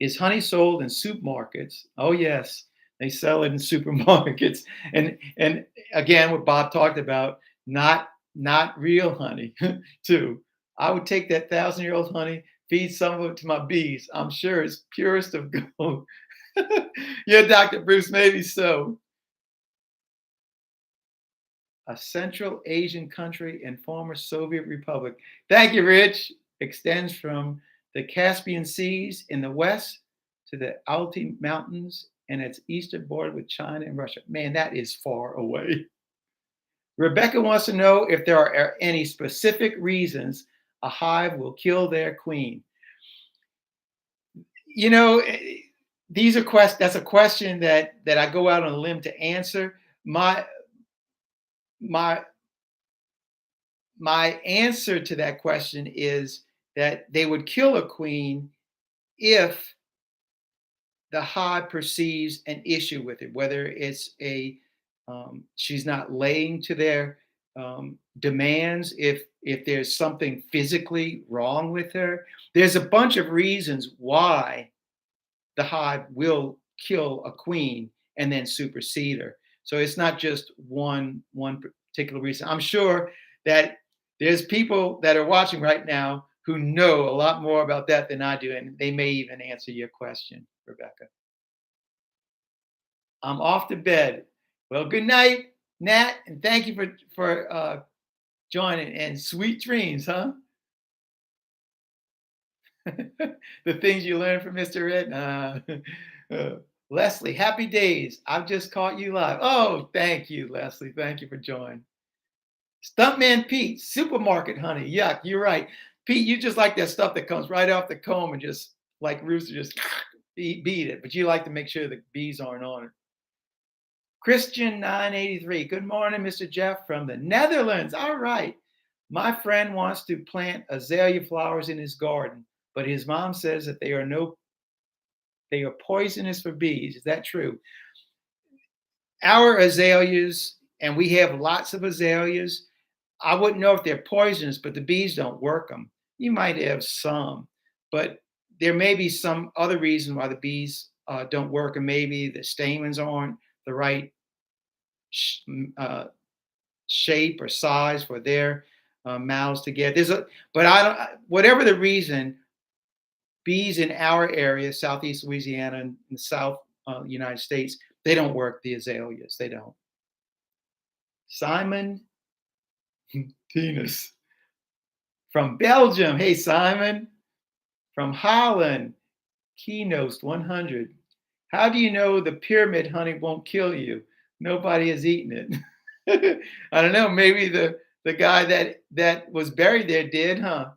Is honey sold in supermarkets? Oh yes, they sell it in supermarkets. And again, what Bob talked about, not real honey too. I would take that 1,000-year-old honey, feed some of it to my bees. I'm sure it's purest of gold. Yeah, Dr. Bruce, maybe so. A Central Asian country and former Soviet republic. Thank you, Rich. Extends from the Caspian Seas in the west to the Altai Mountains and its eastern border with China and Russia. Man, that is far away. Rebecca wants to know if there are any specific reasons a hive will kill their queen. You know, these are questions. That's a question that I go out on a limb to answer. My my my answer to that question is that they would kill a queen if the hive perceives an issue with it, whether it's a she's not laying to their demands, if there's something physically wrong with her. There's a bunch of reasons why the hive will kill a queen and then supersede her. So it's not just one particular reason. I'm sure that there's people that are watching right now who know a lot more about that than I do, and they may even answer your question, Rebecca. I'm off to bed. Well, good night, Nat, and thank you for joining. And sweet dreams, huh? The things you learn from Mr. Ed. Leslie, happy days. I've just caught you live. Oh, thank you, Leslie. Thank you for joining. Stuntman Pete, supermarket honey. Yuck, you're right. Pete, you just like that stuff that comes right off the comb and just like rooster just beat it. But you like to make sure the bees aren't on it. Christian 983. Good morning, Mr. Jeff from the Netherlands. All right. My friend wants to plant azalea flowers in his garden, but his mom says that they are poisonous for bees. Is that true? Our azaleas, and we have lots of azaleas, I wouldn't know if they're poisonous, but the bees don't work them. You might have some, but there may be some other reason why the bees don't work, and maybe the stamens aren't the right shape or size for their mouths to get. But I don't. Whatever the reason, bees in our area, southeast Louisiana and the South United States, they don't work the azaleas. They don't. Simon Tenus from Belgium. Hey, Simon. From Holland, Keynote 100. How do you know the pyramid honey won't kill you? Nobody has eaten it. I don't know. Maybe the guy that was buried there did, huh?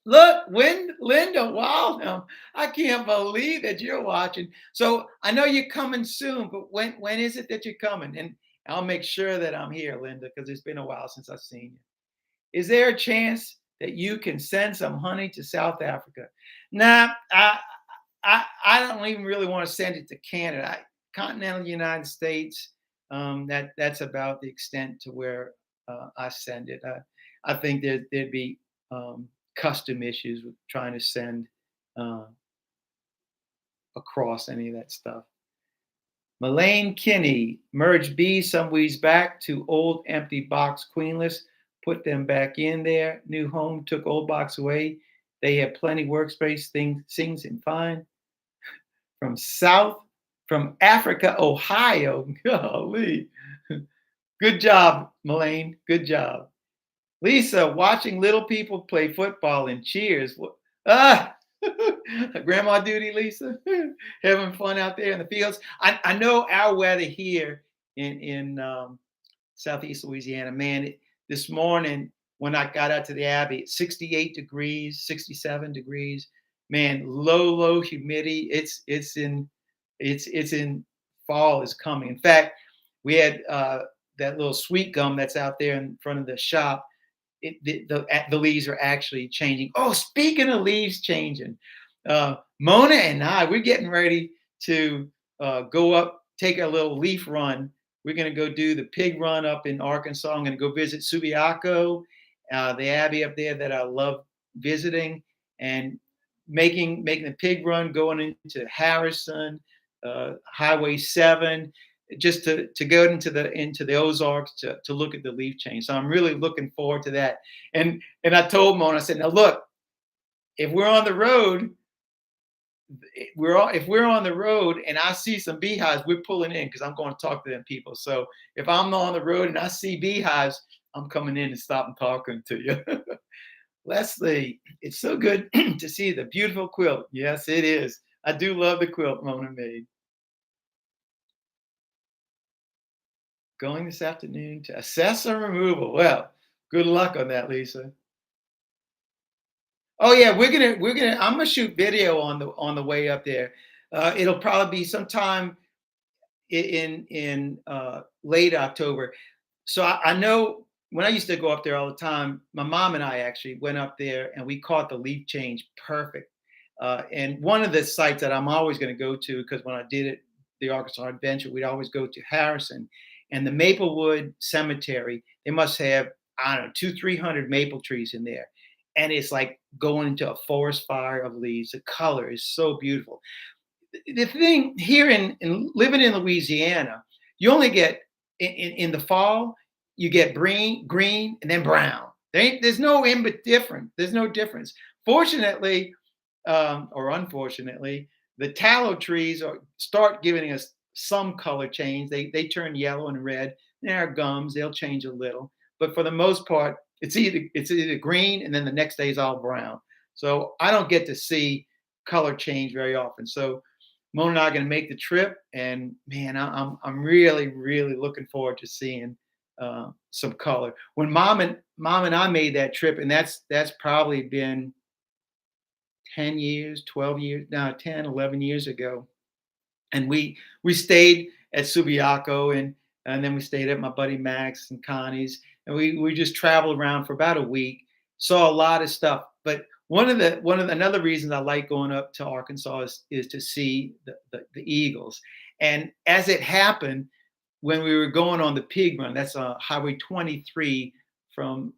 Look, Linda, wow, now I can't believe that you're watching. So I know you're coming soon, but when is it that you're coming? And I'll make sure that I'm here, Linda, because it's been a while since I've seen you. Is there a chance that you can send some honey to South Africa? Nah, I don't even really want to send it to Canada. Continental United States, That's about the extent to where I send it. I think there'd be custom issues with trying to send uh, across any of that stuff. Melaine Kinney merged bees some weeks back to old empty box queenless, put them back in there. New home took old box away. They have plenty workspace, things in fine. From South, from Africa, Ohio. Golly. Good job, Melaine. Good job. Lisa, watching little people play football and cheers. Ah, grandma duty, Lisa. Having fun out there in the fields. I know our weather here in southeast Louisiana, man. This morning when I got out to the Abbey, it's 68 degrees, 67 degrees. Man, low humidity. It's in fall is coming. In fact, we had that little sweet gum that's out there in front of the shop. The leaves are actually changing. Oh, speaking of leaves changing, Mona and I, we're getting ready to go up, take a little leaf run. We're going to go do the pig run up in Arkansas. I'm going to go visit Subiaco, the abbey up there that I love visiting, and making the pig run, going into Harrison, Highway 7, just to go into the Ozarks to look at the leaf change. So I'm really looking forward to that. And I told Mona, I said, now look, if we're on the road, if we're on the road and I see some beehives, we're pulling in because I'm going to talk to them people. So if I'm on the road and I see beehives, I'm coming in and stop and talking to you. Leslie, it's so good to see the beautiful quilt. Yes, it is. I do love the quilt Mona made. Going this afternoon to assess a removal. Well, good luck on that, Lisa. Oh yeah, we're gonna. I'm gonna shoot video on the way up there. It'll probably be sometime in late October. So I know when I used to go up there all the time, my mom and I actually went up there and we caught the leaf change perfect. And one of the sites that I'm always going to go to, because when I did it, the Arkansas Adventure, we'd always go to Harrison and the Maplewood Cemetery. They must have, I don't know, 300 maple trees in there. And it's like going into a forest fire of leaves. The color is so beautiful. The thing here in living in Louisiana, you only get in the fall, you get green, and then brown. There's no different. There's no difference. Fortunately, or unfortunately, the tallow trees start giving us some color change. They turn yellow and red. There are gums; they'll change a little, but for the most part, it's either green and then the next day is all brown. So I don't get to see color change very often. So Mona and I are going to make the trip, and man, I'm really looking forward to seeing some color. When mom and I made that trip, and that's probably been 10 years, 12 years, now 10, 11 years ago. And we stayed at Subiaco and then we stayed at my buddy Max and Connie's and we just traveled around for about a week, saw a lot of stuff. But one of the another reasons I like going up to Arkansas is to see the eagles. And as it happened, when we were going on the pig run, that's Highway 23 from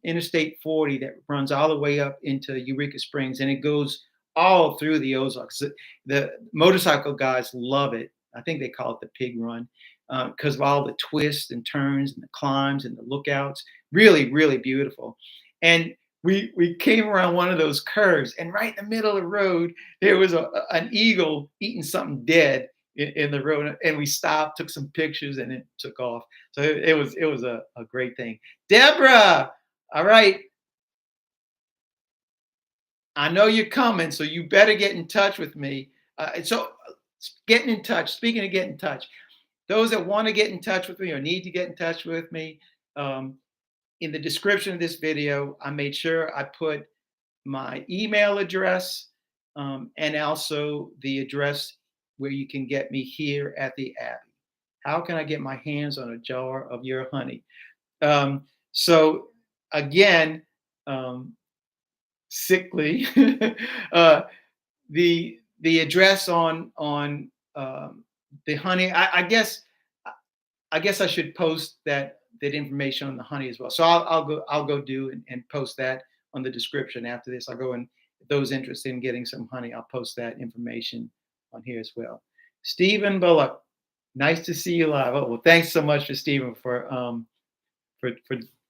Interstate 40 that runs all the way up into Eureka Springs, and it goes all through the Ozarks. The motorcycle guys love it. I think they call it the pig run because of all the twists and turns and the climbs and the lookouts. Really beautiful. And we came around one of those curves, and right in the middle of the road, there was an eagle eating something dead in the road, and we stopped, took some pictures, and it took off. So it was a great thing. Deborah, all right, I know you're coming, so you better get in touch with me. So getting in touch. Speaking of getting in touch, those that want to get in touch with me or need to get in touch with me, um, in the description of this video, I made sure I put my email address and also the address where you can get me here at the Abbey. How can I get my hands on a jar of your honey? So again, um, sickly, uh, the address on the honey. I guess I guess I should post that information on the honey as well. So I'll go do and post that on the description after this. I'll go and if those interested in getting some honey, I'll post that information on here as well. Stephen Bullock, nice to see you live. Oh well, thanks so much for Stephen for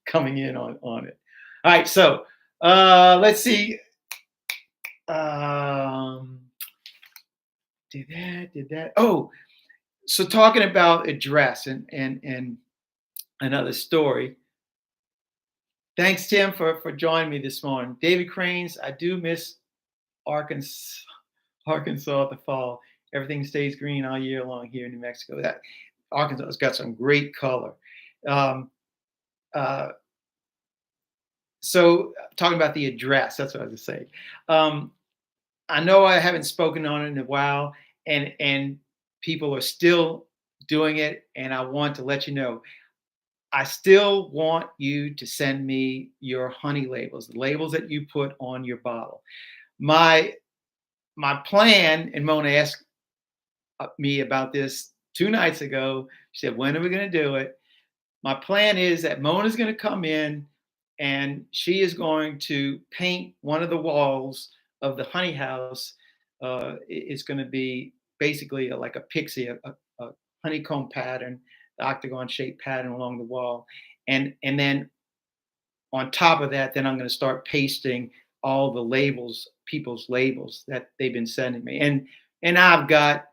coming in on it. All right, so let's see. Um, did that? Oh, so talking about address and another story. Thanks, Tim, for joining me this morning. David Cranes, I do miss Arkansas, Arkansas at the fall. Everything stays green all year long here in New Mexico. That Arkansas has got some great color. Um, uh, so talking about the address, that's what I was saying. I know I haven't spoken on it in a while, and people are still doing it, and I want to let you know I still want you to send me your honey labels, the labels that you put on your bottle. My my plan, and Mona asked me about this 2 nights ago. She said, "When are we going to do it?" My plan is that Mona's going to come in and she is going to paint one of the walls of the honey house. It's going to be basically like a pixie, a honeycomb pattern, the octagon shaped pattern along the wall. And then on top of that, then I'm going to start pasting all the labels, people's labels that they've been sending me. And I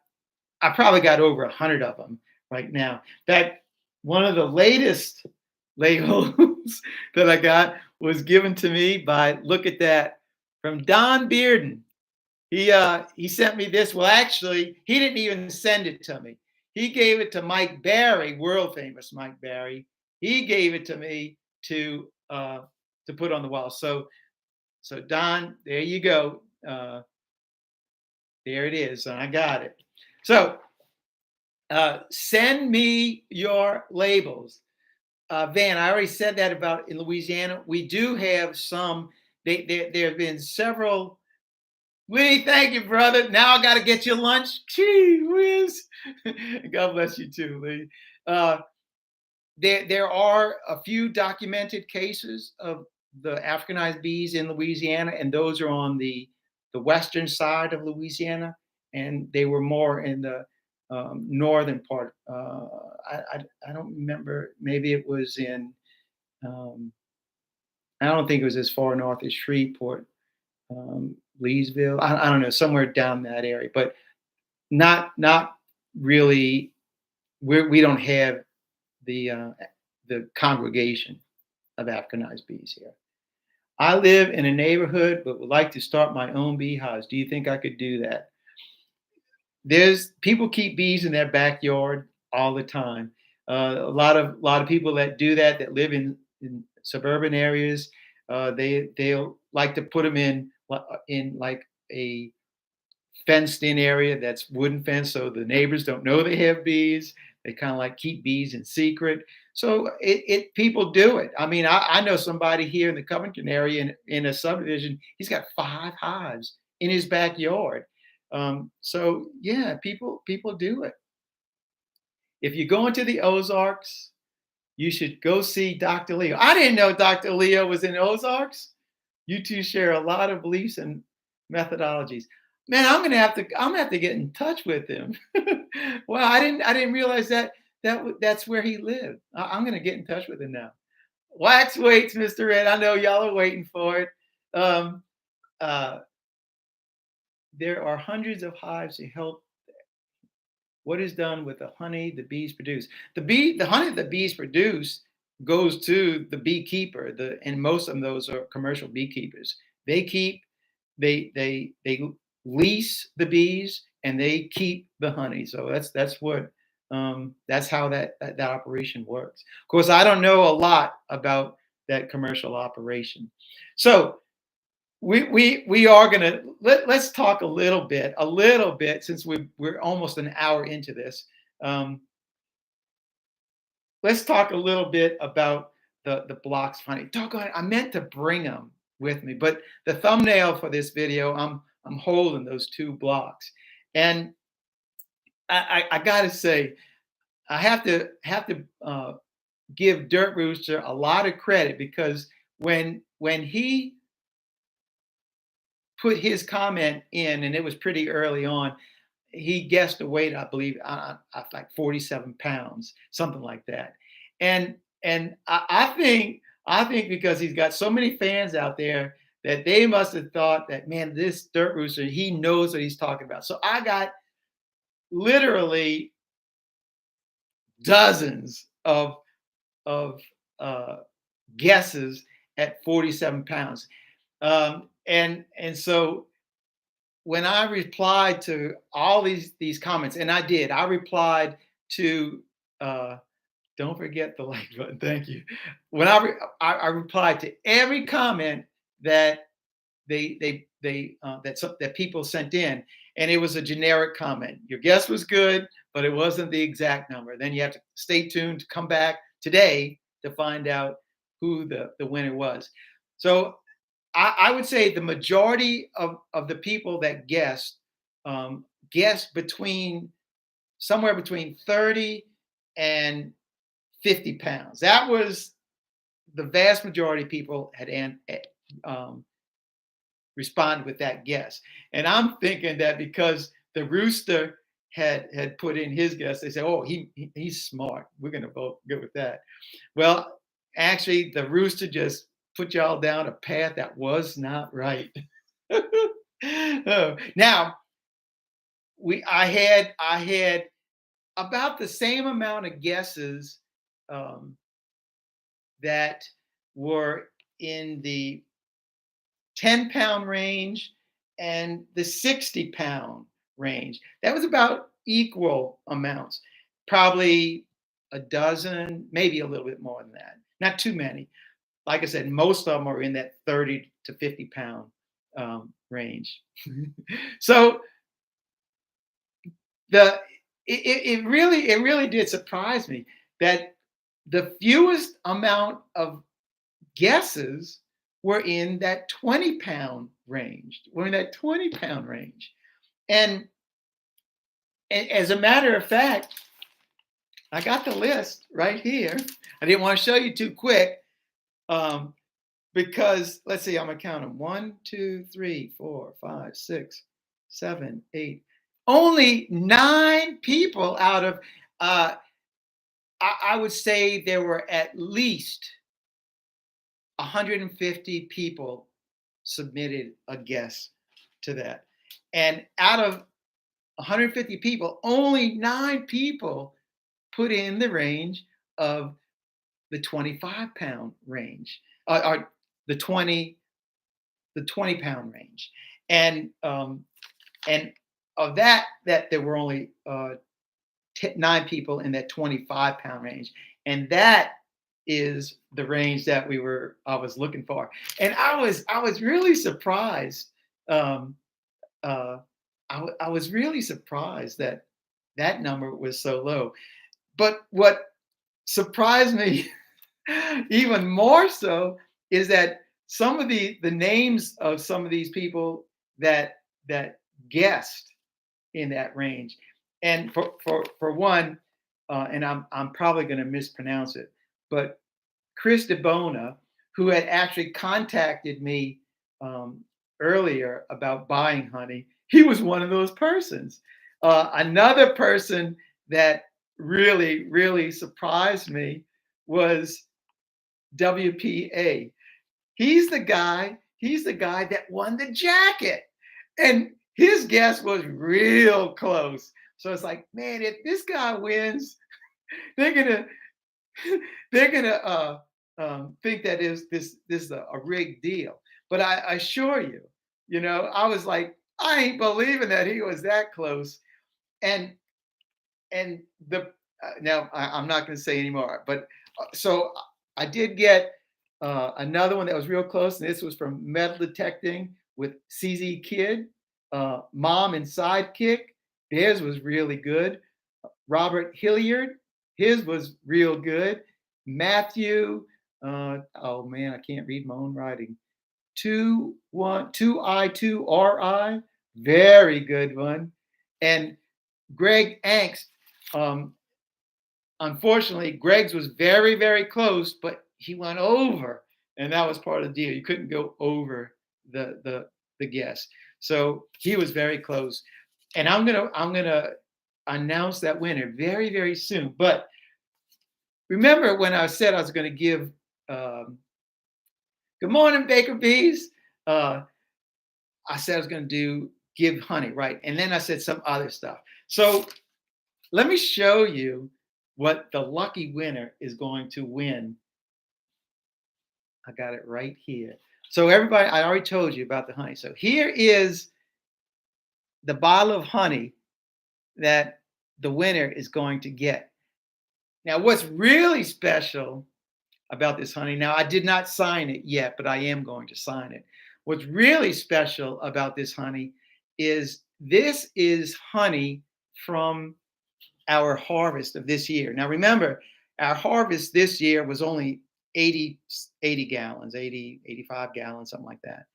probably got over 100 of them right now. That one of the latest labels that I got was given to me by, look at that, from Don Bearden. He sent me this. Well, actually, he didn't even send it to me. He gave it to Mike Barry, world famous Mike Barry. He gave it to me to put on the wall. So Don, there you go. There it is. I got it. So send me your labels. Van, I already said that about in Louisiana. We do have some. There have been several. Lee, thank you, brother. Now I got to get you lunch. Gee whiz. God bless you too, Lee. There are a few documented cases of the Africanized bees in Louisiana, and those are on the western side of Louisiana, and they were more in the northern part. I don't remember. Maybe it was in. I don't think it was as far north as Shreveport, Leesville. I don't know, somewhere down that area, but not really. We don't have the congregation of Africanized bees here. I live in a neighborhood, but would like to start my own beehives. Do you think I could do that? There's people keep bees in their backyard all the time. A lot of people that do that live in suburban areas. They'll like to put them in like a fenced in area that's wooden fence, so the neighbors don't know they have bees. They kind of like keep bees in secret. So it people do it. I mean, I know somebody here in the Covington area in a subdivision. He's got 5 hives in his backyard. So yeah, people do it. If you go into the Ozarks, you should go see Dr. Leo. I didn't know Dr. Leo was in Ozarks. You two share a lot of beliefs and methodologies. Man, I'm gonna have to get in touch with him. Wow, I didn't realize that's where he lived. I'm gonna get in touch with him now. Wax waits, Mr. Red. I know y'all are waiting for it. Um, uh, there are hundreds of hives to help. What is done with the honey the bees produce? The honey the bees produce goes to the beekeeper. And most of those are commercial beekeepers. They keep they lease the bees and they keep the honey. So that's how that operation works. Of course, I don't know a lot about that commercial operation. So we are gonna let's talk a little bit since we're almost an hour into this. Um, let's talk a little bit about the blocks of honey. Doggone it, I meant to bring them with me, but the thumbnail for this video, I'm holding those 2 blocks, and I gotta say, I have to give Dirt Rooster a lot of credit because when he put his comment in, and it was pretty early on, he guessed a weight, I believe, like 47 pounds, something like that. And I think because he's got so many fans out there that they must have thought that, man, this Dirt Rooster, he knows what he's talking about. So I got literally dozens of guesses at 47 pounds. And so when I replied to all these comments, and I replied to don't forget the like button. Thank you. When I replied to every comment that that people sent in, and it was a generic comment. Your guess was good, but it wasn't the exact number. Then you have to stay tuned to come back today to find out who the winner was. So I would say the majority of the people that guessed between somewhere between 30 and 50 pounds. That was the vast majority of people had um, responded with that guess. And I'm thinking that because the rooster had put in his guess, they said, "Oh, he's smart. We're going to vote good with that." Well, actually, the rooster just put y'all down a path that was not right. Oh, now I had about the same amount of guesses um, that were in the 10-pound range and the 60-pound range. That was about equal amounts, probably a dozen, maybe a little bit more than that. Not too many. Like I said, most of them are in that 30 to 50-pound range. So the it really did surprise me that the fewest amount of guesses were in that 20-pound range. We're in that 20-pound range. And, as a matter of fact, I got the list right here. I didn't want to show you too quick um, because let's see, I'm gonna count them. 1, 2, 3, 4, 5, 6, 7, 8. Only 9 people out of I would say there were at least 150 people submitted a guess to that. And out of 150 people, only 9 people put in the range of the 25-pound range, or the 20 pound range. And of that there were only 9 people in that 25-pound range. And that is the range that I was looking for. And I was really surprised. Uh, I was really surprised that that number was so low. But what surprised me even more so is that some of the names of some of these people that guessed in that range, and for one, and I'm probably going to mispronounce it, but Chris DeBona, who had actually contacted me earlier about buying honey, he was one of those persons. Another person that really surprised me was WPA. He's the guy that won the jacket. And his guess was real close. So it's like, man, if this guy wins, they're gonna they're gonna think that is a rigged deal. But I assure you, I was like, I ain't believing that he was that close. And the now I'm not going to say anymore. But so I did get another one that was real close, and this was from Metal Detecting with CZ Kid, Mom and Sidekick. Theirs was really good. Robert Hilliard, his was real good. Matthew, oh man, I can't read my own writing. 2I2RI, very good one. And Greg Angst, um, unfortunately, Greg's was very, very close, but he went over, and that was part of the deal. You couldn't go over the guess. So he was very close. And I'm gonna announce that winner very, very soon. But remember when I said I was gonna give good morning, Baker Bees. Uh, I said I was gonna give honey, right? And then I said some other stuff. So let me show you what the lucky winner is going to win. I got it right here. So everybody, I already told you about the honey. So here is the bottle of honey that the winner is going to get. Now, what's really special about this honey, now I did not sign it yet, but I am going to sign it. What's really special about this honey is this is honey from our harvest of this year. Now, remember, our harvest this year was only 80 gallons, 85 gallons, something like that,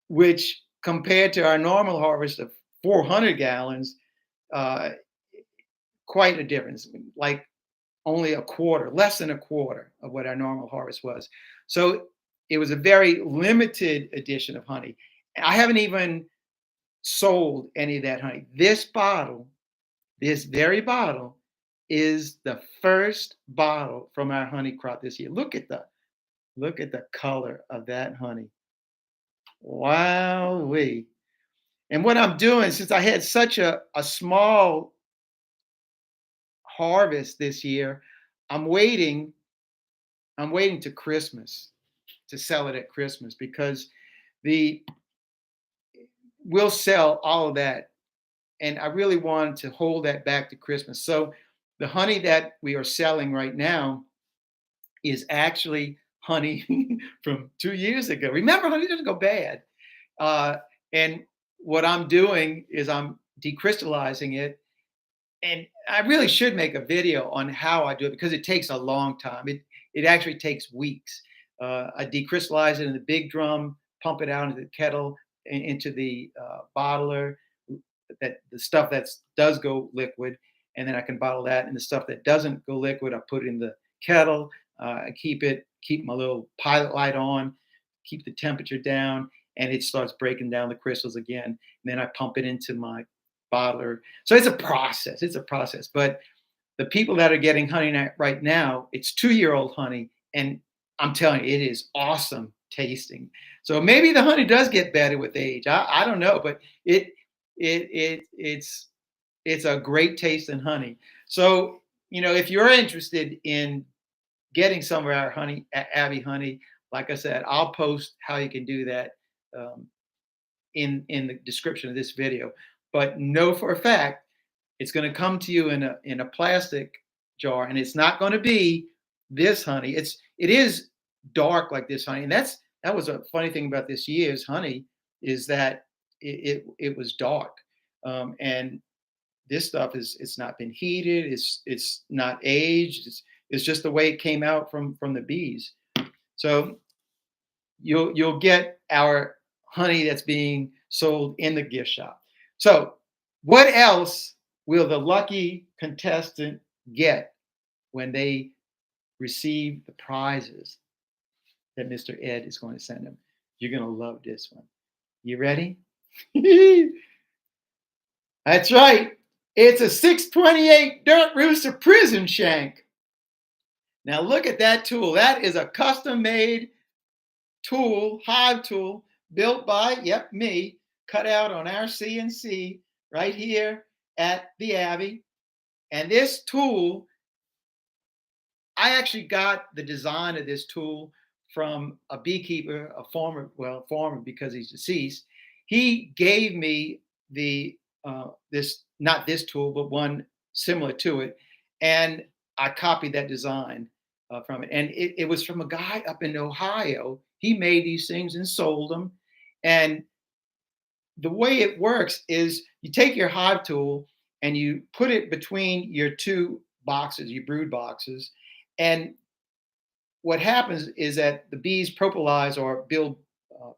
which compared to our normal harvest of 400 gallons, uh, quite a difference, like only a quarter, less than a quarter of what our normal harvest was. So it was a very limited edition of honey. I haven't even sold any of that honey. This bottle, this very bottle, is the first bottle from our honey crop this year. Look at the color of that honey. Wow-wee. And what I'm doing, since I had such a small harvest this year, I'm waiting. I'm waiting to Christmas to sell it at Christmas because the we'll sell all of that. And I really wanted to hold that back to Christmas. So the honey that we are selling right now is actually honey from 2 years ago. Remember, honey doesn't go bad. Uh, and what I'm doing is I'm decrystallizing it. And I really should make a video on how I do it because it takes a long time. It actually takes weeks. I decrystallize it in the big drum, pump it out into the kettle, into the bottler, that the stuff that does go liquid, and then I can bottle that. And the stuff that doesn't go liquid, I put it in the kettle. I keep my little pilot light on, keep the temperature down, and it starts breaking down the crystals again. And then I pump it into my bottler. So it's a process. It's a process. But the people that are getting honey right now, it's 2-year-old honey, and I'm telling you, it is awesome tasting. So maybe the honey does get better with age. I don't know, but it's a great taste in honey. So if you're interested in getting some of our honey, Abbey honey, like I said, I'll post how you can do that um, in the description of this video. But know for a fact it's going to come to you in a plastic jar, and it's not going to be this honey. It is dark like this honey, and that was a funny thing about this year's honey is that it was dark, and this stuff it's not been heated. It's not aged. It's just the way it came out from the bees. So you'll get our honey that's being sold in the gift shop. So what else will the lucky contestant get when they receive the prizes that Mr. Ed is going to send them? You're going to love this one. You ready? That's right. It's a 628 Dirt Rooster prison shank. Now look at that tool. That is a custom made tool, hive tool, built by, me, cut out on our CNC right here at the Abbey. And this tool, I actually got the design of this tool from a beekeeper, a farmer because he's deceased. He gave me not this tool, but one similar to it, and I copied that design from it. And it was from a guy up in Ohio. He made these things and sold them. And the way it works is you take your hive tool and you put it between your two boxes, your brood boxes. And what happens is that the bees propolize or build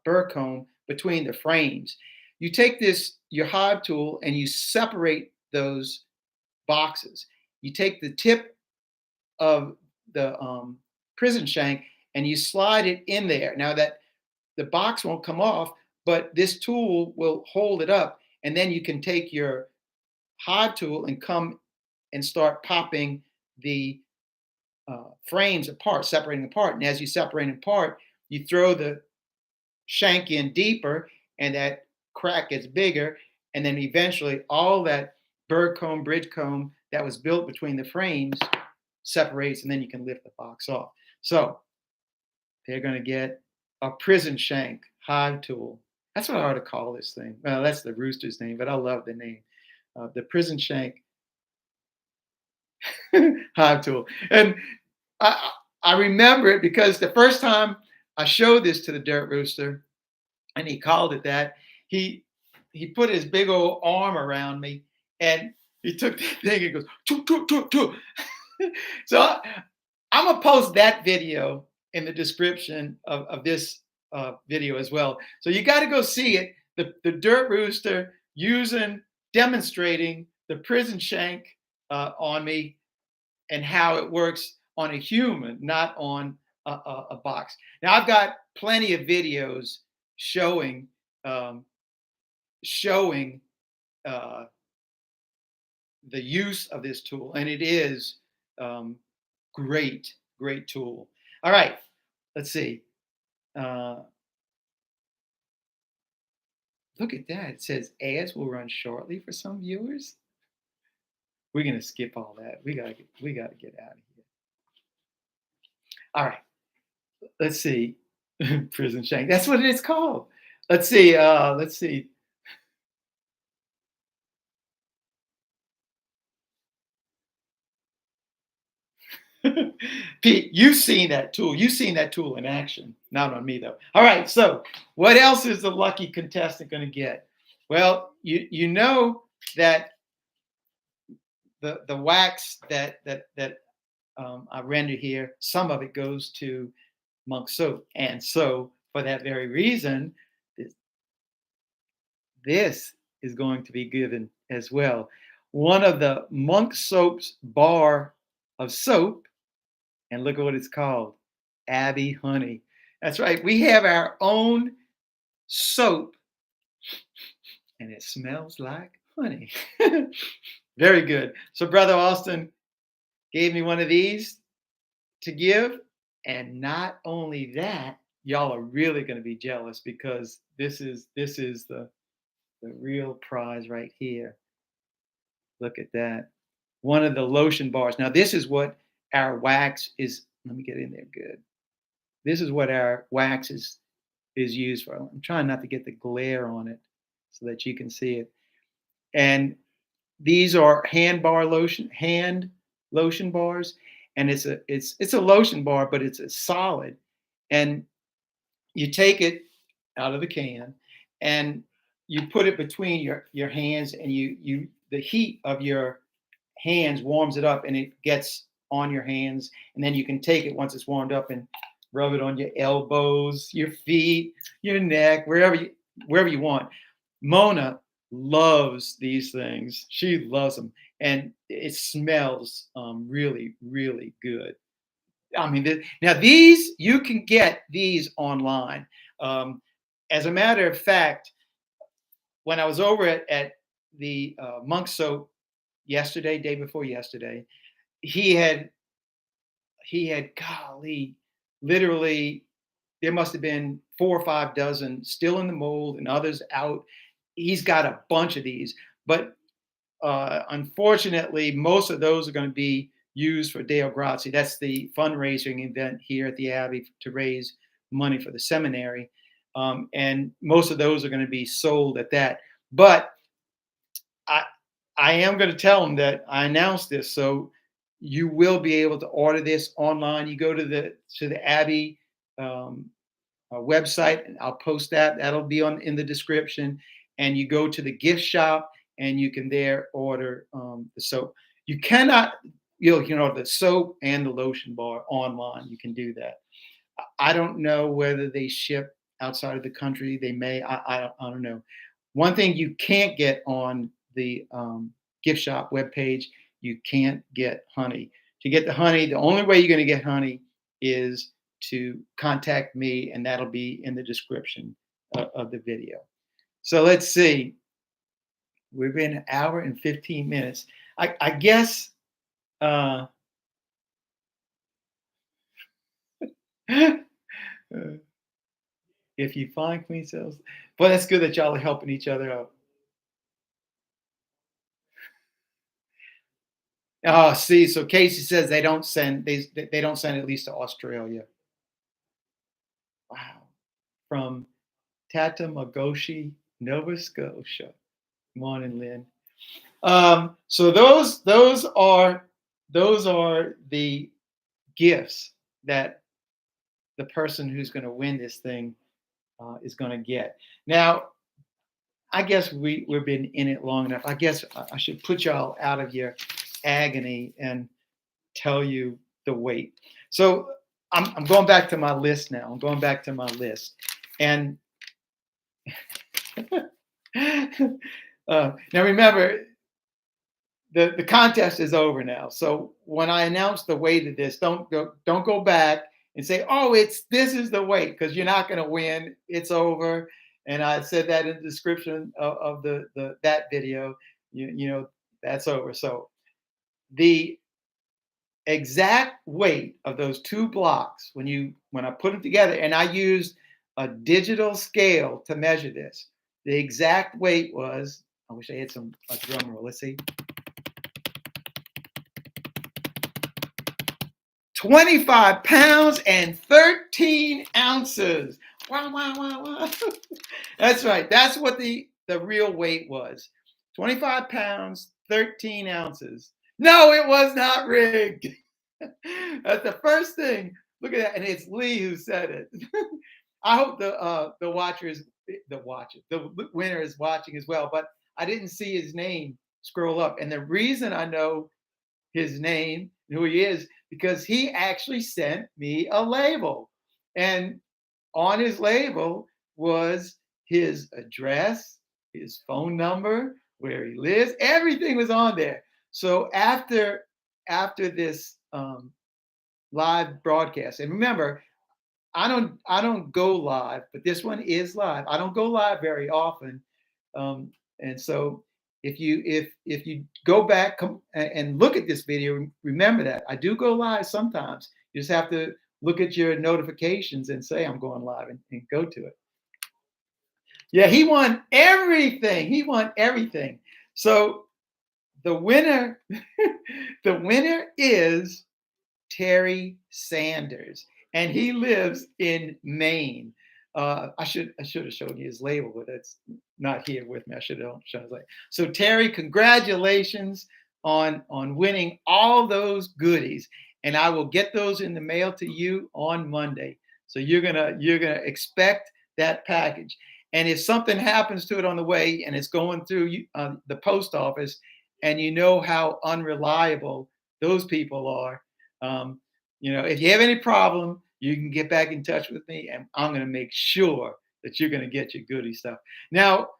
burr comb between the frames. You take your hive tool, and you separate those boxes. You take the tip of the prison shank and you slide it in there. Now that the box won't come off, but this tool will hold it up, and then you can take your hive tool and come and start popping the frames apart, separating apart. And as you separate apart, you throw the shank in deeper, and that crack gets bigger, and then eventually all that bird comb, bridge comb that was built between the frames separates, and then you can lift the box off. So they're going to get a prison shank hive tool. That's what I ought to call this thing. Well, that's the rooster's name, but I love the name. The prison shank hive tool. And I, I remember it because the first time I showed this to the dirt rooster, and he called it that, he put his big old arm around me, and he took the thing and goes, choo, choo, choo, choo. So I'm gonna post that video in the description of this video as well. So you got to go see it. The dirt rooster demonstrating the prison shank on me and how it works on a human, not on a box. Now I've got plenty of videos showing showing the use of this tool, and it is great, great tool. All right, let's see. Look at that. It says ads will run shortly for some viewers. We're gonna skip all that. We gotta get out of here. All right. Let's see. Prison shank. That's what it's called. Let's see. Let's see. Pete, you've seen that tool. You've seen that tool in action. Not on me though. All right. So, what else is the lucky contestant going to get? Well, you know that the wax that I render here, some of it goes to Monk Soap, and so for that very reason, this is going to be given as well. One of the Monk Soap's bar of soap. And look at what it's called, Abbey Honey. That's right. We have our own soap, and it smells like honey. Very good. So Brother Austin gave me one of these to give. And not only that, y'all are really going to be jealous because this is the real prize right here. Look at that. One of the lotion bars. Now, this is what our wax is. Let me get in there good. This is what our wax is used for. I'm trying not to get the glare on it so that you can see it. And these are hand lotion bars, and it's a lotion bar, but it's a solid. And you take it out of the can and you put it between your hands, and the heat of your hands warms it up, and it gets on your hands, and then you can take it once it's warmed up and rub it on your elbows, your feet, your neck, wherever you want. Mona loves these things. She loves them, and it smells really, really good. I mean, now these, you can get these online. As a matter of fact, when I was over at the Monk Soap day before yesterday, he had golly, literally, there must have been 4 or 5 dozen still in the mold and others out. He's got a bunch of these, but unfortunately, most of those are going to be used for Deo Grazie. That's the fundraising event here at the Abbey to raise money for the seminary. And most of those are going to be sold at that. But I am going to tell them that I announced this, so you will be able to order this online. You go to the Abbey website, and I'll post that. That'll be in the description. And you go to the gift shop, and you can there order the soap. You cannot, the soap and the lotion bar online. You can do that. I don't know whether they ship outside of the country. They may. I don't know. One thing you can't get on the gift shop webpage, you can't get honey. to get the honey, the only way you're going to get honey is to contact me, and that'll be in the description of the video. So let's see. We've been an hour and 15 minutes. I guess uh, if you find queen cells, but that's good that y'all are helping each other out. Oh, see, so Casey says they don't send at least to Australia. Wow, from Tatamagoshi, Nova Scotia. Morning, Lynn. So those are the gifts that the person who's going to win this thing is going to get. Now, I guess we've been in it long enough. I guess I should put y'all out of your agony and tell you the weight. So I'm going back to my list now. I'm going back to my list, and now remember, the contest is over now. So when I announce the weight of this, don't go back and say, "Oh, this is the weight," because you're not going to win. It's over. And I said that in the description of that video. You know that's over. So the exact weight of those two blocks when I put them together, and I used a digital scale to measure this. The exact weight was, I wish I had a drum roll. Let's see. 25 pounds and 13 ounces. Wow, wow, wow, wow. That's right. That's what the real weight was. 25 pounds, 13 ounces. No, it was not rigged. That's the first thing. Look at that. And it's Lee who said it. I hope the winner is watching as well. But I didn't see his name scroll up. And the reason I know his name, who he is, because he actually sent me a label. And on his label was his address, his phone number, where he lives. Everything was on there. So after this live broadcast, and remember, I don't go live, but this one is live. I don't go live very often, and so if you go back and look at this video, remember that I do go live sometimes. You just have to look at your notifications and say I'm going live and go to it. Yeah, he won everything. He won everything. So the winner, the winner is Terry Sanders, and he lives in Maine. I should have shown you his label, but it's not here with me. I should have shown his label. So Terry, congratulations on winning all those goodies, and I will get those in the mail to you on Monday. So you're gonna expect that package. And if something happens to it on the way and it's going through the post office, and you know how unreliable those people are, if you have any problem, you can get back in touch with me, and I'm going to make sure that you're going to get your goodie stuff. Now,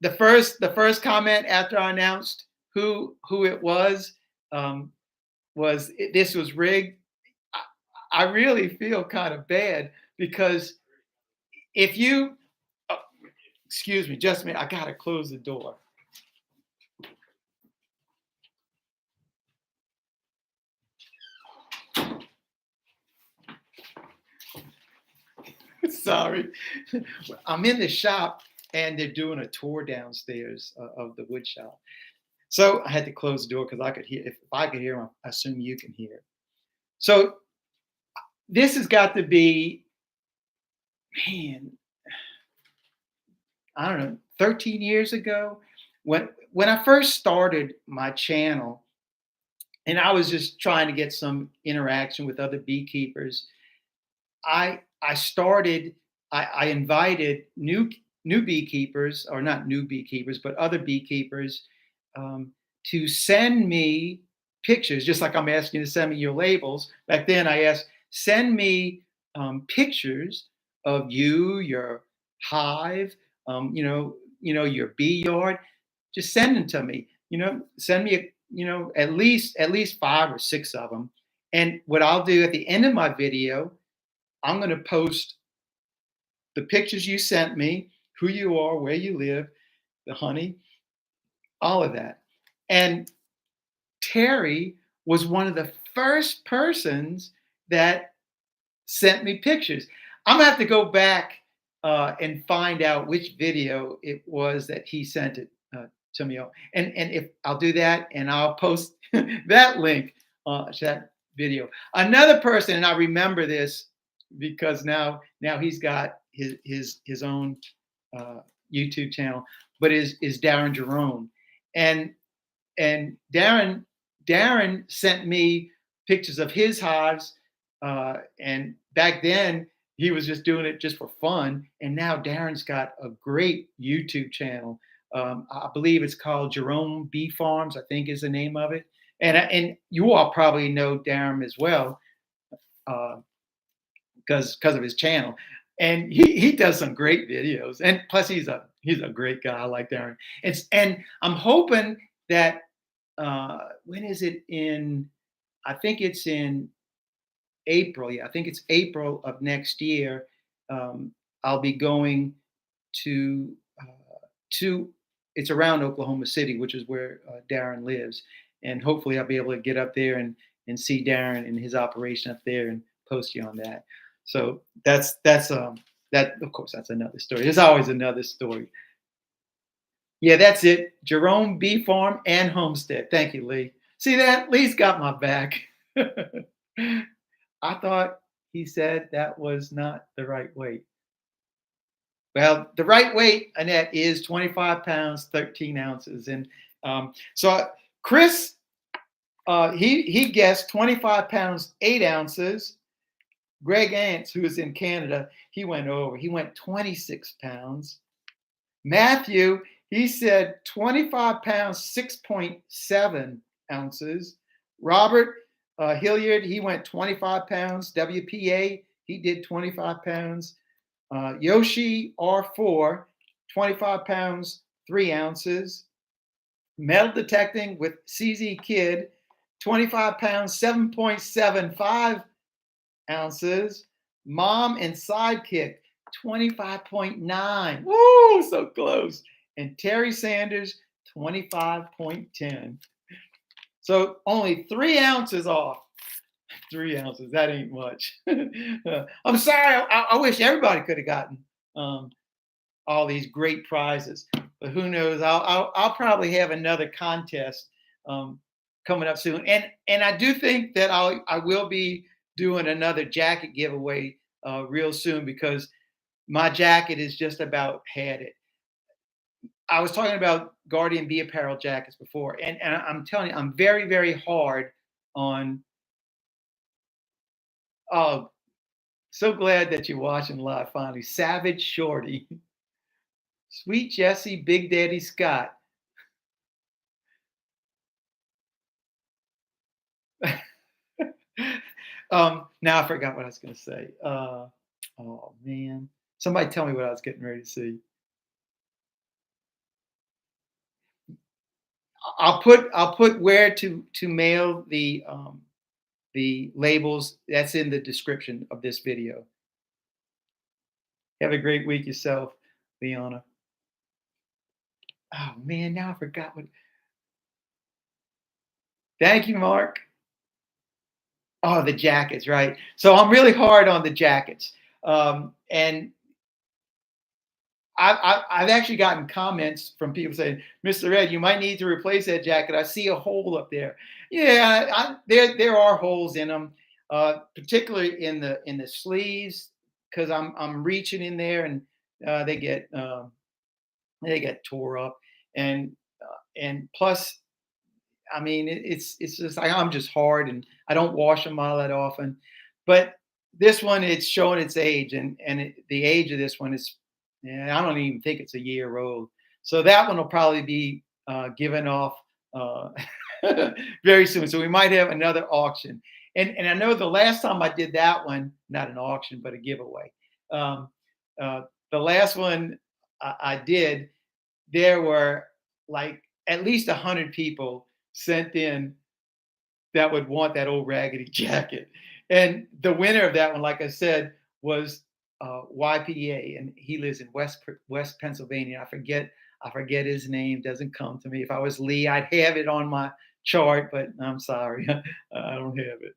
the first comment after I announced who it was this was rigged. I really feel kind of bad because if you, oh, excuse me, just a minute, I got to close the door. Sorry. I'm in the shop and they're doing a tour downstairs of the wood shop. So I had to close the door because I could hear, if I could hear them, I assume you can hear it. So this has got to be, man, I don't know, 13 years ago when I first started my channel, and I was just trying to get some interaction with other beekeepers. I invited new beekeepers, or not new beekeepers, but other beekeepers, to send me pictures, just like I'm asking you to send me your labels. Back then I asked, send me pictures of your hive, your bee yard. Just send them to me. Send me at least 5 or 6 of them. And what I'll do at the end of my video, I'm going to post the pictures you sent me, who you are, where you live, the honey, all of that. And Terry was one of the first persons that sent me pictures. I'm gonna have to go back and find out which video it was that he sent it to me. And if I'll do that, and I'll post that link to that video. Another person, and I remember this because now he's got his own uh, YouTube channel, but is Darren Jerome, and Darren sent me pictures of his hives, and back then he was just doing it just for fun, and now Darren's got a great YouTube channel. I believe it's called Jerome Bee Farms, I think is the name of it, and you all probably know Darren as well because of his channel, and he does some great videos, and plus he's a great guy. I like Darren, and I'm hoping that when is it in? I think it's in April. Yeah, I think it's April of next year. I'll be going to to it's around Oklahoma City, which is where Darren lives, and hopefully I'll be able to get up there and see Darren and his operation up there and post you on that. So that of course that's another story. There's always another story. Yeah, that's it. Jerome Bee Farm and Homestead. Thank you, Lee. See that? Lee's got my back. I thought he said that was not the right weight. Well, the right weight, Annette, is 25 pounds, 13 ounces. And so Chris, he guessed 25 pounds, 8 ounces. Greg Ants, who is in Canada, he went over. He went 26 pounds. Matthew, he said 25 pounds, 6.7 ounces. Robert Hilliard, he went 25 pounds. WPA, he did 25 pounds. Yoshi R4, 25 pounds, 3 ounces. Metal detecting with CZ Kid, 25 pounds, 7.75 ounces. Mom and Sidekick, 25.9. Woo, so close. And Terry Sanders, 25.10. So only 3 ounces off. 3 ounces, that ain't much. I'm sorry, I wish everybody could have gotten all these great prizes. But who knows? I'll probably have another contest coming up soon. And I do think that I will be doing another jacket giveaway real soon, because my jacket is just about had it. I was talking about Guardian Bee Apparel jackets before, and I'm telling you, I'm very, very hard on. Oh, so glad that you're watching live finally. Savage Shorty, Sweet Jesse, Big Daddy Scott. Now I forgot what I was going to say. Oh man, somebody tell me what I was getting ready to see. I'll put where to mail the labels. That's in the description of this video. Have a great week yourself, Liana. Oh man, now I forgot what. Thank you, Mark. Oh, the jackets, right? So I'm really hard on the jackets, and I've actually gotten comments from people saying, "Mr. Ed, you might need to replace that jacket. I see a hole up there." Yeah, there are holes in them, particularly in the sleeves, because I'm reaching in there, and they get tore up, and plus, I mean, it's just like I'm just hard, and I don't wash them all that often. But this one, it's showing its age, and the age of this one is, yeah, I don't even think it's a year old. So that one will probably be given off uh, very soon. So we might have another auction. And I know the last time I did that one, not an auction, but a giveaway. Um, the last one I did, there were like at least 100 people sent in that would want that old raggedy jacket. And the winner of that one, like I said, was YPA, and he lives in West Pennsylvania. I forget his name. Doesn't come to me. If I was Lee, I'd have it on my chart, but I'm sorry, I don't have it.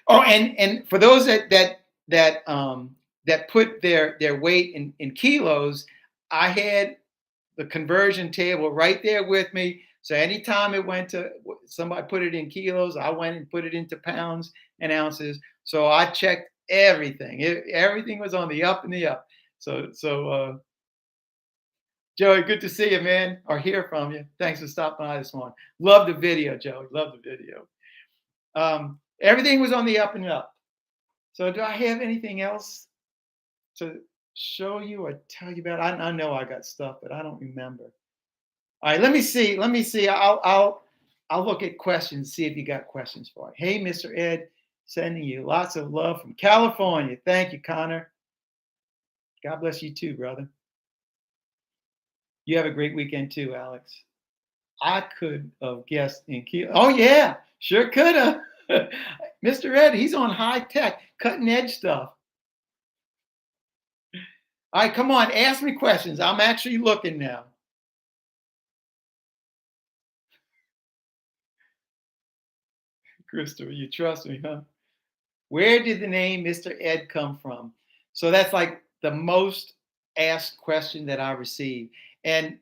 Oh, and for those that put their weight in kilos, I had the conversion table right there with me. So anytime it went to somebody put it in kilos, I went and put it into pounds and ounces. So I checked everything. Everything was on the up and the up. So Joey, good to see you, man, or hear from you. Thanks for stopping by this morning. Love the video, Joey. Love the video. Everything was on the up and up. So do I have anything else to show you or tell you about? I know I got stuff, but I don't remember. All right, let me see. Let me see. I'll look at questions, see if you got questions for it. Hey, Mr. Ed, sending you lots of love from California. Thank you, Connor. God bless you too, brother. You have a great weekend too, Alex. I could have guessed in Kilo. Oh yeah, sure could have. Mr. Ed, he's on high tech, cutting edge stuff. All right, come on, ask me questions. I'm actually looking now. Christopher, you trust me, huh? Where did the name Mr. Ed come from? So that's like the most asked question that I received. And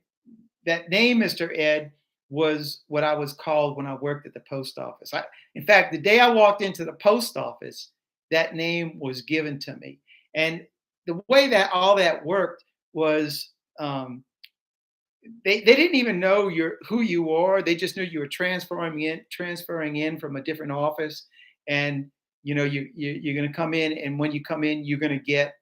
that name, Mr. Ed, was what I was called when I worked at the post office. In fact, the day I walked into the post office, that name was given to me. And the way that all that worked was they didn't even know who you are. They just knew you were transferring in from a different office, and you're going to come in, and when you come in, you're going to get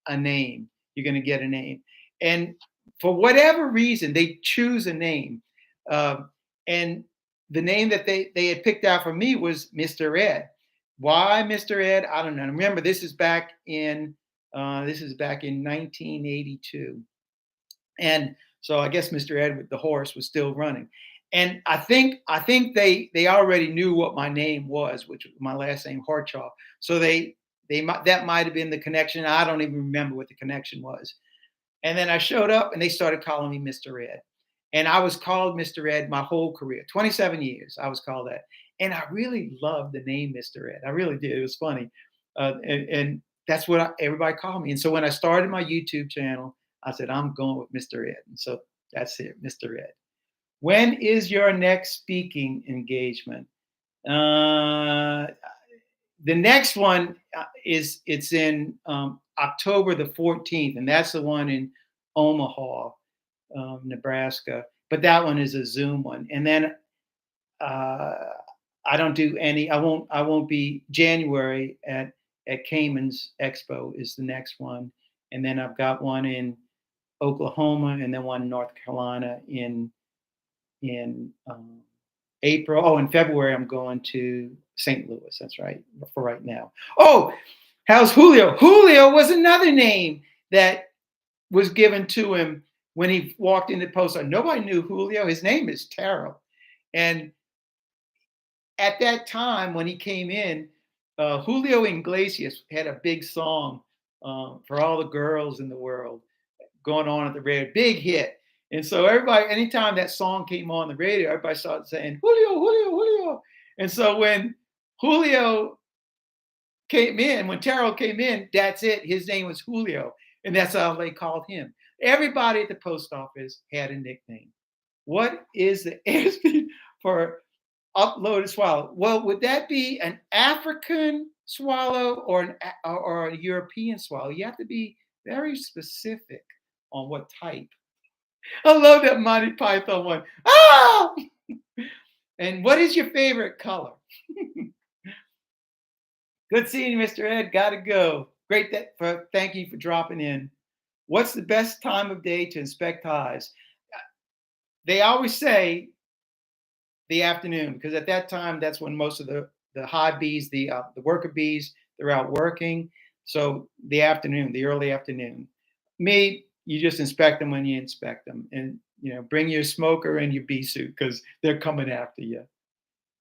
a name. You're going to get a name, and for whatever reason, they choose a name, and the name that they had picked out for me was Mr. Ed. Why Mr. Ed? I don't know. Remember, this is back in 1982. And so I guess Mr. Ed with the horse was still running. And I think they already knew what my name was, which was my last name, Hartshaw. So that might have been the connection. I don't even remember what the connection was. And then I showed up and they started calling me Mr. Ed. And I was called Mr. Ed my whole career, 27 years. I was called that. And I really loved the name Mr. Ed. I really did. It was funny. And that's what everybody called me. And so when I started my YouTube channel, I said, I'm going with Mr. Ed. And so that's it, Mr. Ed. When is your next speaking engagement? The next one it's in October the 14th, and that's the one in Omaha, Nebraska. But that one is a Zoom one. And then I don't do any. I won't be January at Cayman's Expo is the next one, and then I've got one in Oklahoma, and then one in North Carolina in April. Oh, in February I'm going to St. Louis. That's right for right now. Oh, how's Julio? Julio was another name that was given to him when he walked into the post office. Nobody knew Julio. His name is Terrell, and at that time when he came in, Julio Iglesias had a big song for all the girls in the world going on at the radio, big hit. And so everybody, anytime that song came on the radio, everybody started saying, Julio, Julio, Julio. And so when Julio came in, when Terrell came in, that's it. His name was Julio. And that's how they called him. Everybody at the post office had a nickname. What is the airspeed for uploaded swallow? Well, would that be an African swallow or a European swallow? You have to be very specific on what type. I love that Monty Python one. Ah! And what is your favorite color? Good seeing you, Mr. Ed. Gotta go. Thank you for dropping in. What's the best time of day to inspect hives? They always say the afternoon, because at that time, that's when most of the hive bees, the worker bees, they're out working. So the afternoon, the early afternoon. Me, you just inspect them when you inspect them, and bring your smoker and your bee suit because they're coming after you.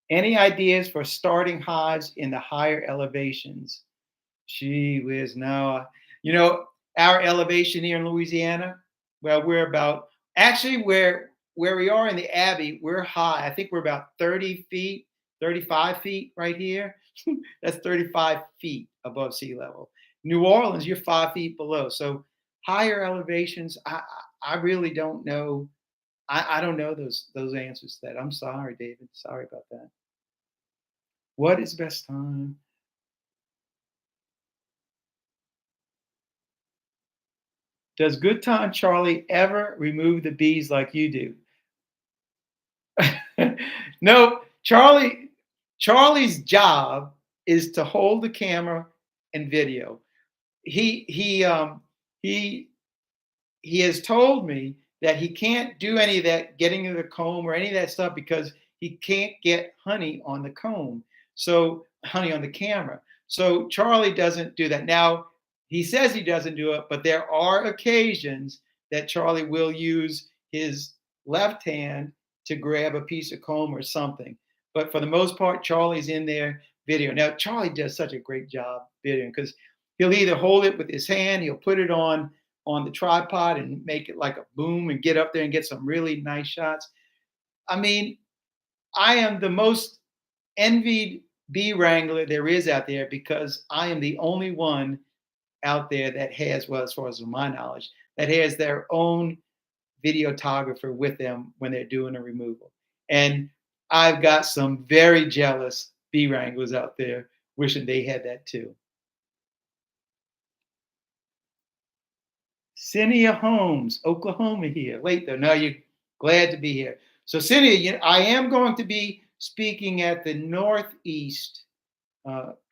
Any ideas for starting hives in the higher elevations? Gee whiz, no. You know, our elevation here in Louisiana, well, we're about actually where we are in the Abbey, we're high. I think we're about 30 feet, 35 feet right here. That's 35 feet above sea level. New Orleans, you're 5 feet below. So higher elevations, I really don't know. I don't know those answers to that. I'm sorry, David. Sorry about that. What is best time? Does Good Time Charlie ever remove the bees like you do? No, Charlie's job is to hold the camera and video. He he um he he has told me that he can't do any of that getting to the comb or any of that stuff because he can't get honey on the comb. So honey on the camera. So Charlie doesn't do that. Now he says he doesn't do it, but there are occasions that Charlie will use his left hand to grab a piece of comb or something. But for the most part, Charlie's in there video. Now Charlie does such a great job videoing because he'll either hold it with his hand, he'll put it on the tripod and make it like a boom and get up there and get some really nice shots. I mean, I am the most envied bee wrangler there is out there because I am the only one out there that has, well, as far as my knowledge, that has their own videographer with them when they're doing a removal. And I've got some very jealous bee wranglers out there wishing they had that too. Cynia Holmes, Oklahoma here. Late though. No, you're glad to be here. So Cynia, I am going to be speaking at the Northeast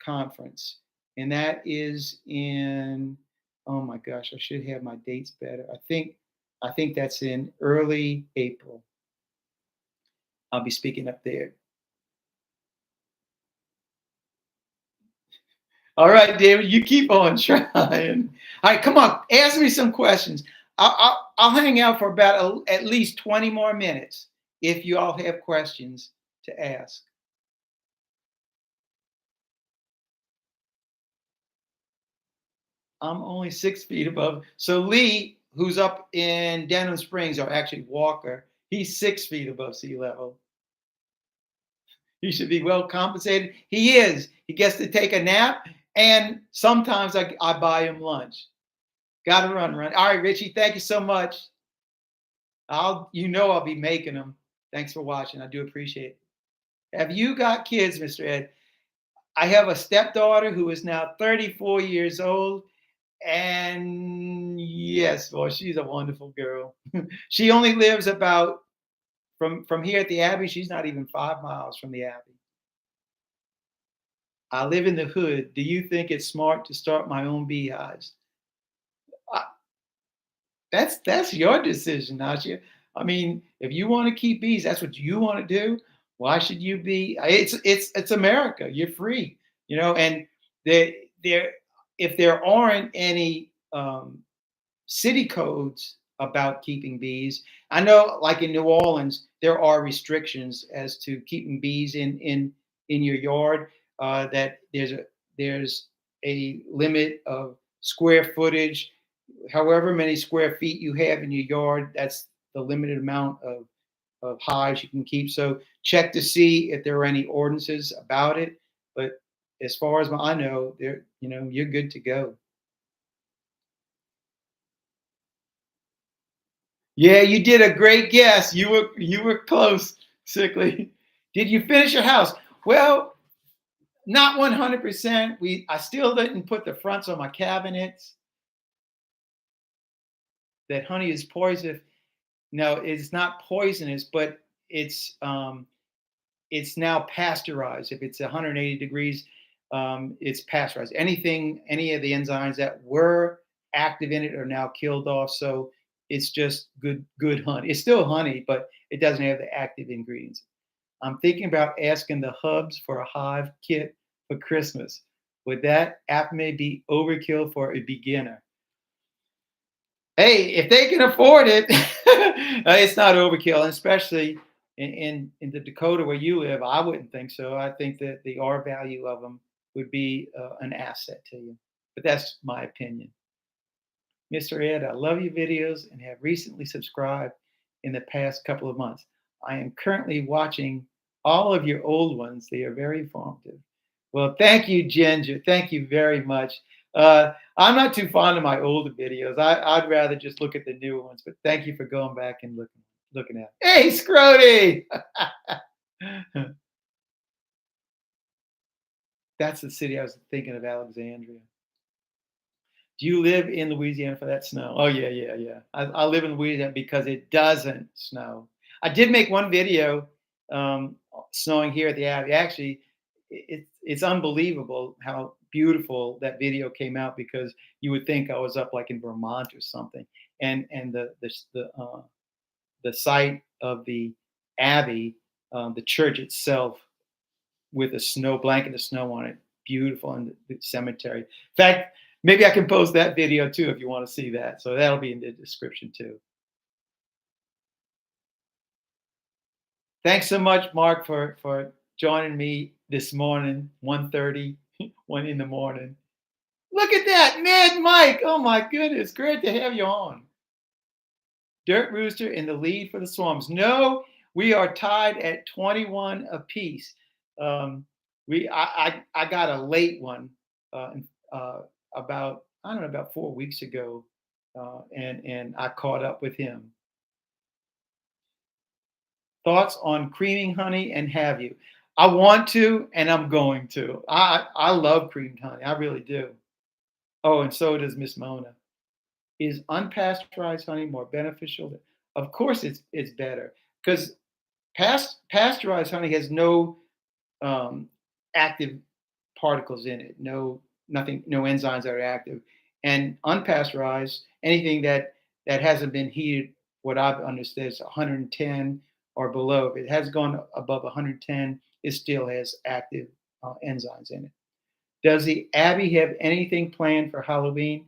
conference, and that is in. Oh my gosh, I should have my dates better. I think that's in early April. I'll be speaking up there. All right, David, you keep on trying. All right, come on, ask me some questions. I'll hang out for about at least 20 more minutes if you all have questions to ask. I'm only 6 feet above. So Lee, who's up in Denham Springs, or actually Walker, he's 6 feet above sea level. He should be well compensated. He is. He gets to take a nap, and sometimes I buy him lunch. Got to run. All right, Richie, thank you so much. I'll be making them. Thanks for watching. I do appreciate it. Have you got kids, Mr. Ed? I have a stepdaughter who is now 34 years old. And yes, boy, she's a wonderful girl. She only lives about from here at the Abbey. She's not even 5 miles from the Abbey. I live in the hood. Do you think it's smart to start my own beehives? Uh, that's your decision, Nasha. I mean, if you want to keep bees, that's what you want to do. Why should you be? It's America. You're free, and there if there aren't any city codes about keeping bees. I know, like in New Orleans, there are restrictions as to keeping bees in your yard. That there's a limit of square footage, however many square feet you have in your yard. That's the limited amount of hives you can keep. So check to see if there are any ordinances about it. But as far as I know, you're good to go. Yeah, you did a great guess. You were close, Sickly. Did you finish your house? Well, not 100%. I still didn't put the fronts on my cabinets. That honey is poisonous. No, it's not poisonous, but it's now pasteurized. If it's 180 degrees, it's pasteurized. Any of the enzymes that were active in it are now killed off. So it's just good honey. It's still honey, but it doesn't have the active ingredients. I'm thinking about asking the Hubs for a hive kit for Christmas. Would that app may be overkill for a beginner? Hey, if they can afford it, it's not overkill, and especially in the Dakota where you live. I wouldn't think so. I think that the R value of them would be an asset to you. But that's my opinion. Mr. Ed, I love your videos and have recently subscribed in the past couple of months. I am currently watching all of your old ones. They are very informative. Well, thank you, Ginger. Thank you very much. I'm not too fond of my older videos. I'd rather just look at the newer ones, but thank you for going back and looking at it. Hey, Scrody! That's the city I was thinking of, Alexandria. Do you live in Louisiana for that snow? Oh yeah, yeah, yeah. I live in Louisiana because it doesn't snow. I did make one video snowing here at the Abbey. Actually, it's unbelievable how beautiful that video came out because you would think I was up like in Vermont or something. And the site of the Abbey, the church itself with a snow blanket of snow on it. Beautiful in the cemetery. In fact, maybe I can post that video too if you want to see that. So that'll be in the description too. Thanks so much, Mark, for joining me this morning, 1:30, 1 in the morning. Look at that, Mad Mike. Oh my goodness, great to have you on. Dirt Rooster in the lead for the Swarms. No, we are tied at 21 apiece. I got a late one uh, uh, about I don't know about 4 weeks ago, and I caught up with him. Thoughts on creaming honey and have you? I want to, and I'm going to. I love creamed honey. I really do. Oh, and so does Miss Mona. Is unpasteurized honey more beneficial? Of course, it's better because pasteurized honey has no um, active particles in it, nothing, no enzymes that are active. And unpasteurized, anything that hasn't been heated, what I've understood is 110 or below. If it has gone above 110, it still has active enzymes in it. Does the Abbey have anything planned for Halloween?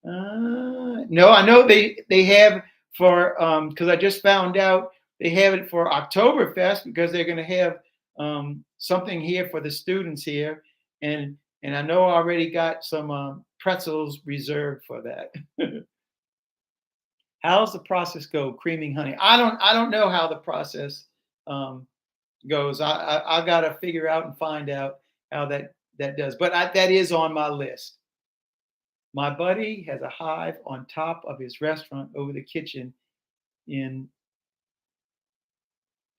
No, I know they have for because I just found out they have it for Oktoberfest because they're going to have something here for the students here, and I know I already got some pretzels reserved for that. How's the process go? Creaming honey. I don't know how the process um, goes. I got to figure out and find out how that does. But that is on my list. My buddy has a hive on top of his restaurant over the kitchen in.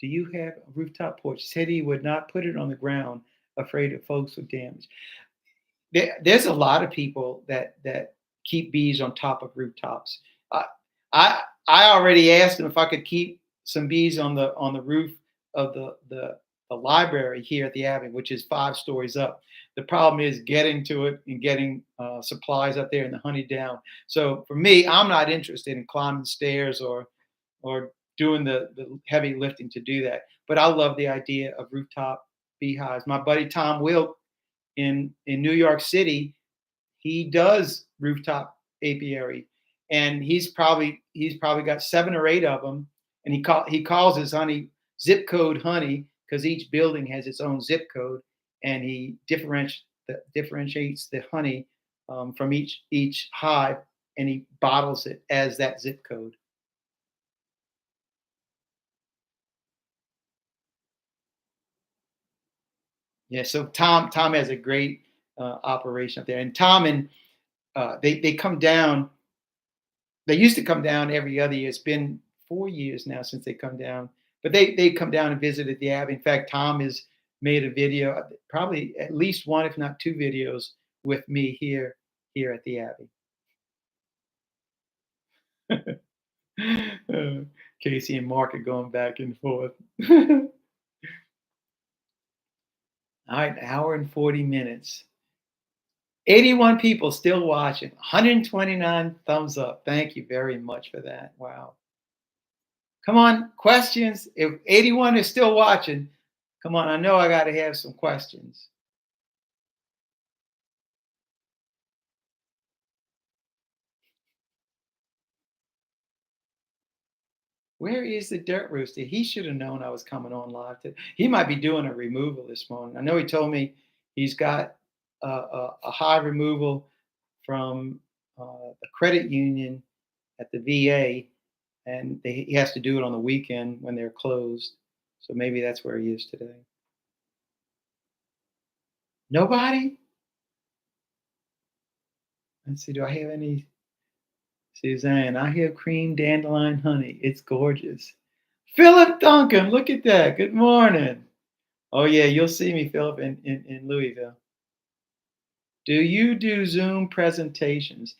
Do you have a rooftop porch? He said he would not put it on the ground, afraid that folks would damage. There's a lot of people that keep bees on top of rooftops. I I already asked him if I could keep some bees on the roof of the library here at the Abbey, which is 5 stories up. The problem is getting to it and getting supplies up there and the honey down. So for me, I'm not interested in climbing stairs or doing the heavy lifting to do that. But I love the idea of rooftop beehives. My buddy Tom Wilk in New York City, he does rooftop apiary, and he's probably got 7 or 8 of them, and he calls his honey zip code honey because each building has its own zip code, and he differentiates the honey from each hive, and he bottles it as that zip code. Yeah, so Tom has a great operation up there, and Tom and they come down. They used to come down every other year. It's been 4 years now since they come down, but they come down and visit at the Abbey. In fact, Tom has made a video, probably at least one, if not 2 videos, with me here at the Abbey. Uh, Casey and Mark are going back and forth. All right, an hour and 40 minutes. 81 people still watching. 129 thumbs up. Thank you very much for that. Wow. Come on, questions. If 81 is still watching, come on. I know I got to have some questions. Where is the dirt rooster? He should have known I was coming on live. He might be doing a removal this morning. I know he told me he's got a high removal from the credit union at the VA, and he has to do it on the weekend when they're closed. So maybe that's where he is today. Nobody? Let's see. Do I have any? Suzanne, I have cream dandelion honey. It's gorgeous. Philip Duncan, look at that. Good morning. Oh, yeah, you'll see me, Philip, in Louisville. Do you do Zoom presentations?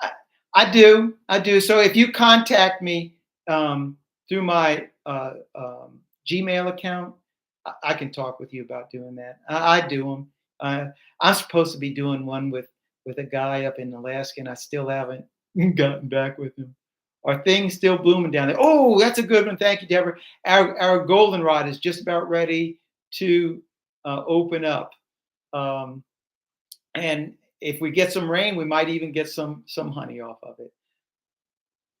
I, I do. I do. So if you contact me through my Gmail account, I can talk with you about doing that. I do them. I'm supposed to be doing one with a guy up in Alaska, and I still haven't gotten back with him. Are things still blooming down there? Oh, that's a good one. Thank you, Deborah. Our goldenrod is just about ready to open up. Um, and if we get some rain, we might even get some honey off of it.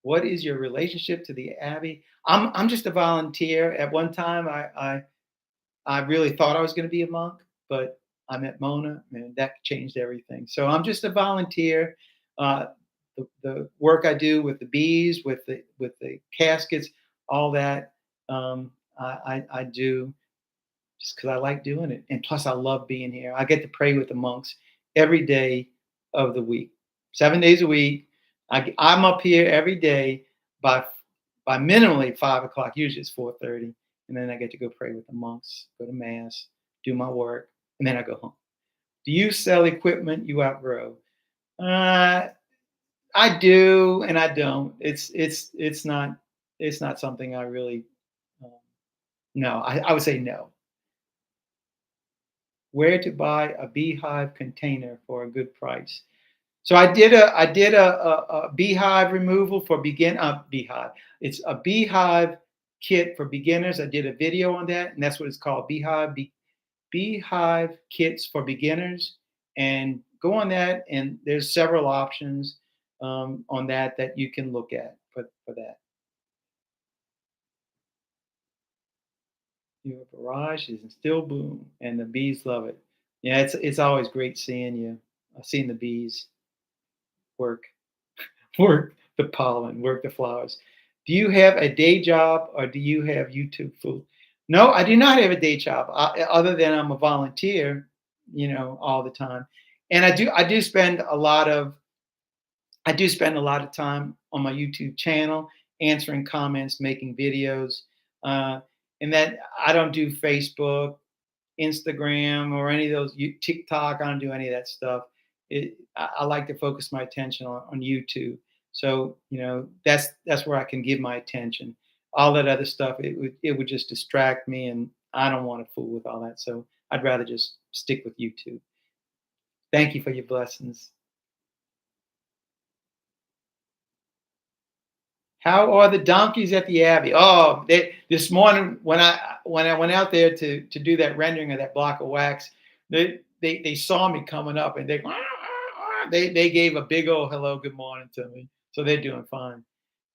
What is your relationship to the Abbey? I'm just a volunteer. At one time, I really thought I was going to be a monk, but I met Mona, and that changed everything. So I'm just a volunteer. Uh, the work I do with the bees, with the caskets, all that, I do just because I like doing it. And plus, I love being here. I get to pray with the monks every day of the week, 7 days a week. I'm up here every day by by minimally 5 o'clock. Usually it's 4:30, and then I get to go pray with the monks, go to mass, do my work, and then I go home. Do you sell equipment you outgrow? Uh, I do, and I don't. It's not something I really. Um, no, I would say no. Where to buy a beehive container for a good price. So I did a beehive removal for beehive. It's a beehive kit for beginners. I did a video on that, and that's what it's called, beehive kits for beginners. And go on that, and there's several options on that you can look at for that. Your barrage is in still bloom, and the bees love it. Yeah, it's always great seeing you. Seeing the bees work work the pollen, work the flowers. Do you have a day job or do you have YouTube full? No, I do not have a day job other than I'm a volunteer, all the time. And I do spend a lot of time on my YouTube channel answering comments, making videos, uh, and that I don't do Facebook, Instagram, or any of those TikTok. I don't do any of that stuff. I like to focus my attention on YouTube. So that's where I can give my attention. All that other stuff, it would just distract me, and I don't want to fool with all that. So I'd rather just stick with YouTube. Thank you for your blessings. How are the donkeys at the Abbey? Oh, this morning when I went out there to do that rendering of that block of wax, they saw me coming up, and they gave a big old hello, good morning to me. So they're doing fine.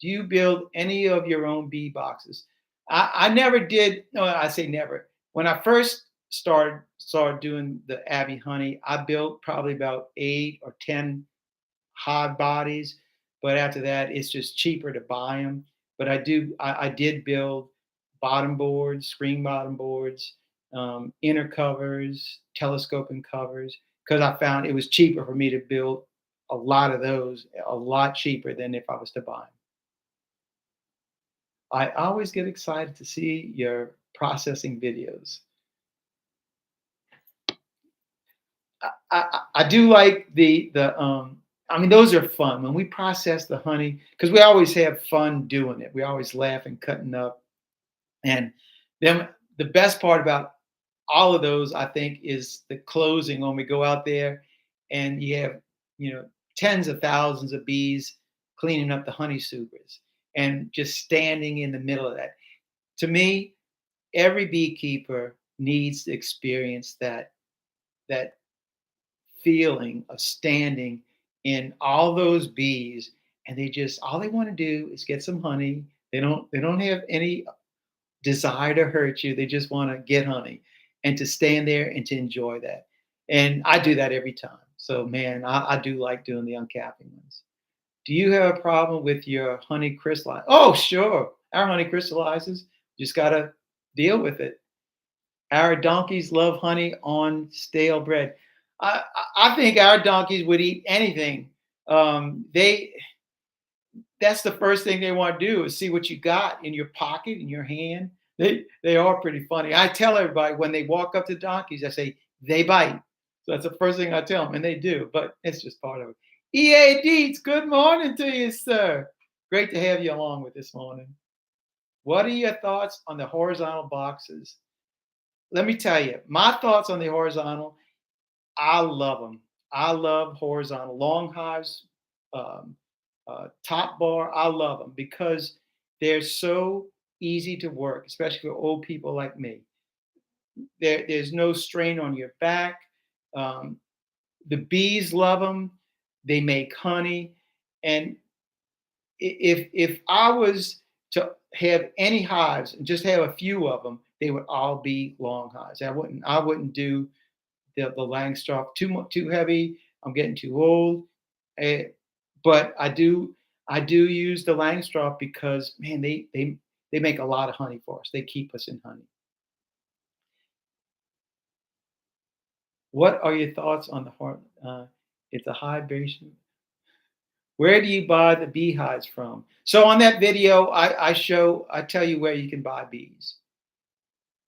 Do you build any of your own bee boxes? I never did. No, I say never. When I first started doing the Abbey Honey, I built probably about 8 or 10 hard bodies, but after that, it's just cheaper to buy them. But I did build bottom boards, screen bottom boards, inner covers, telescoping covers, because I found it was cheaper for me to build a lot of those, a lot cheaper than if I was to buy them. I always get excited to see your processing videos. I do like the. I mean, those are fun when we process the honey because we always have fun doing it. We always laugh and cutting up, and then the best part about all of those, I think, is the closing when we go out there, and you have you know tens of thousands of bees cleaning up the honey supers, and just standing in the middle of that. To me, every beekeeper needs to experience that feeling of standing in all those bees, and they just all they want to do is get some honey, They don't have any desire to hurt you. They just want to get honey and to stand there and to enjoy that. And I do that every time. So man, I do like doing the uncapping ones. Do you have a problem with your honey crystallize? Oh, sure. Our honey crystallizes. Just gotta deal with it. Our donkeys love honey on stale bread. I think our donkeys would eat anything. They That's the first thing they want to do is see what you got in your pocket, in your hand. They are pretty funny. I tell everybody when they walk up to donkeys, I say they bite. So that's the first thing I tell them, and they do. But it's just part of it. EA Deets, good morning to you, sir. Great to have you along with this morning. What are your thoughts on the horizontal boxes? Let me tell you, my thoughts on the horizontal. I love them. I love horizontal long hives, um, top bar. I love them because they're so easy to work, especially for old people like me. There's no strain on your back. Um, the bees love them. They make honey, and if I was to have any hives and just have a few of them, they would all be long hives. I wouldn't do the Langstroth too heavy. I'm getting too old. Eh, but I do use the Langstroth because man, they make a lot of honey for us. They keep us in honey. What are your thoughts on the heart? It's a hibernation. Where do you buy the beehives from? So on that video, I tell you where you can buy bees.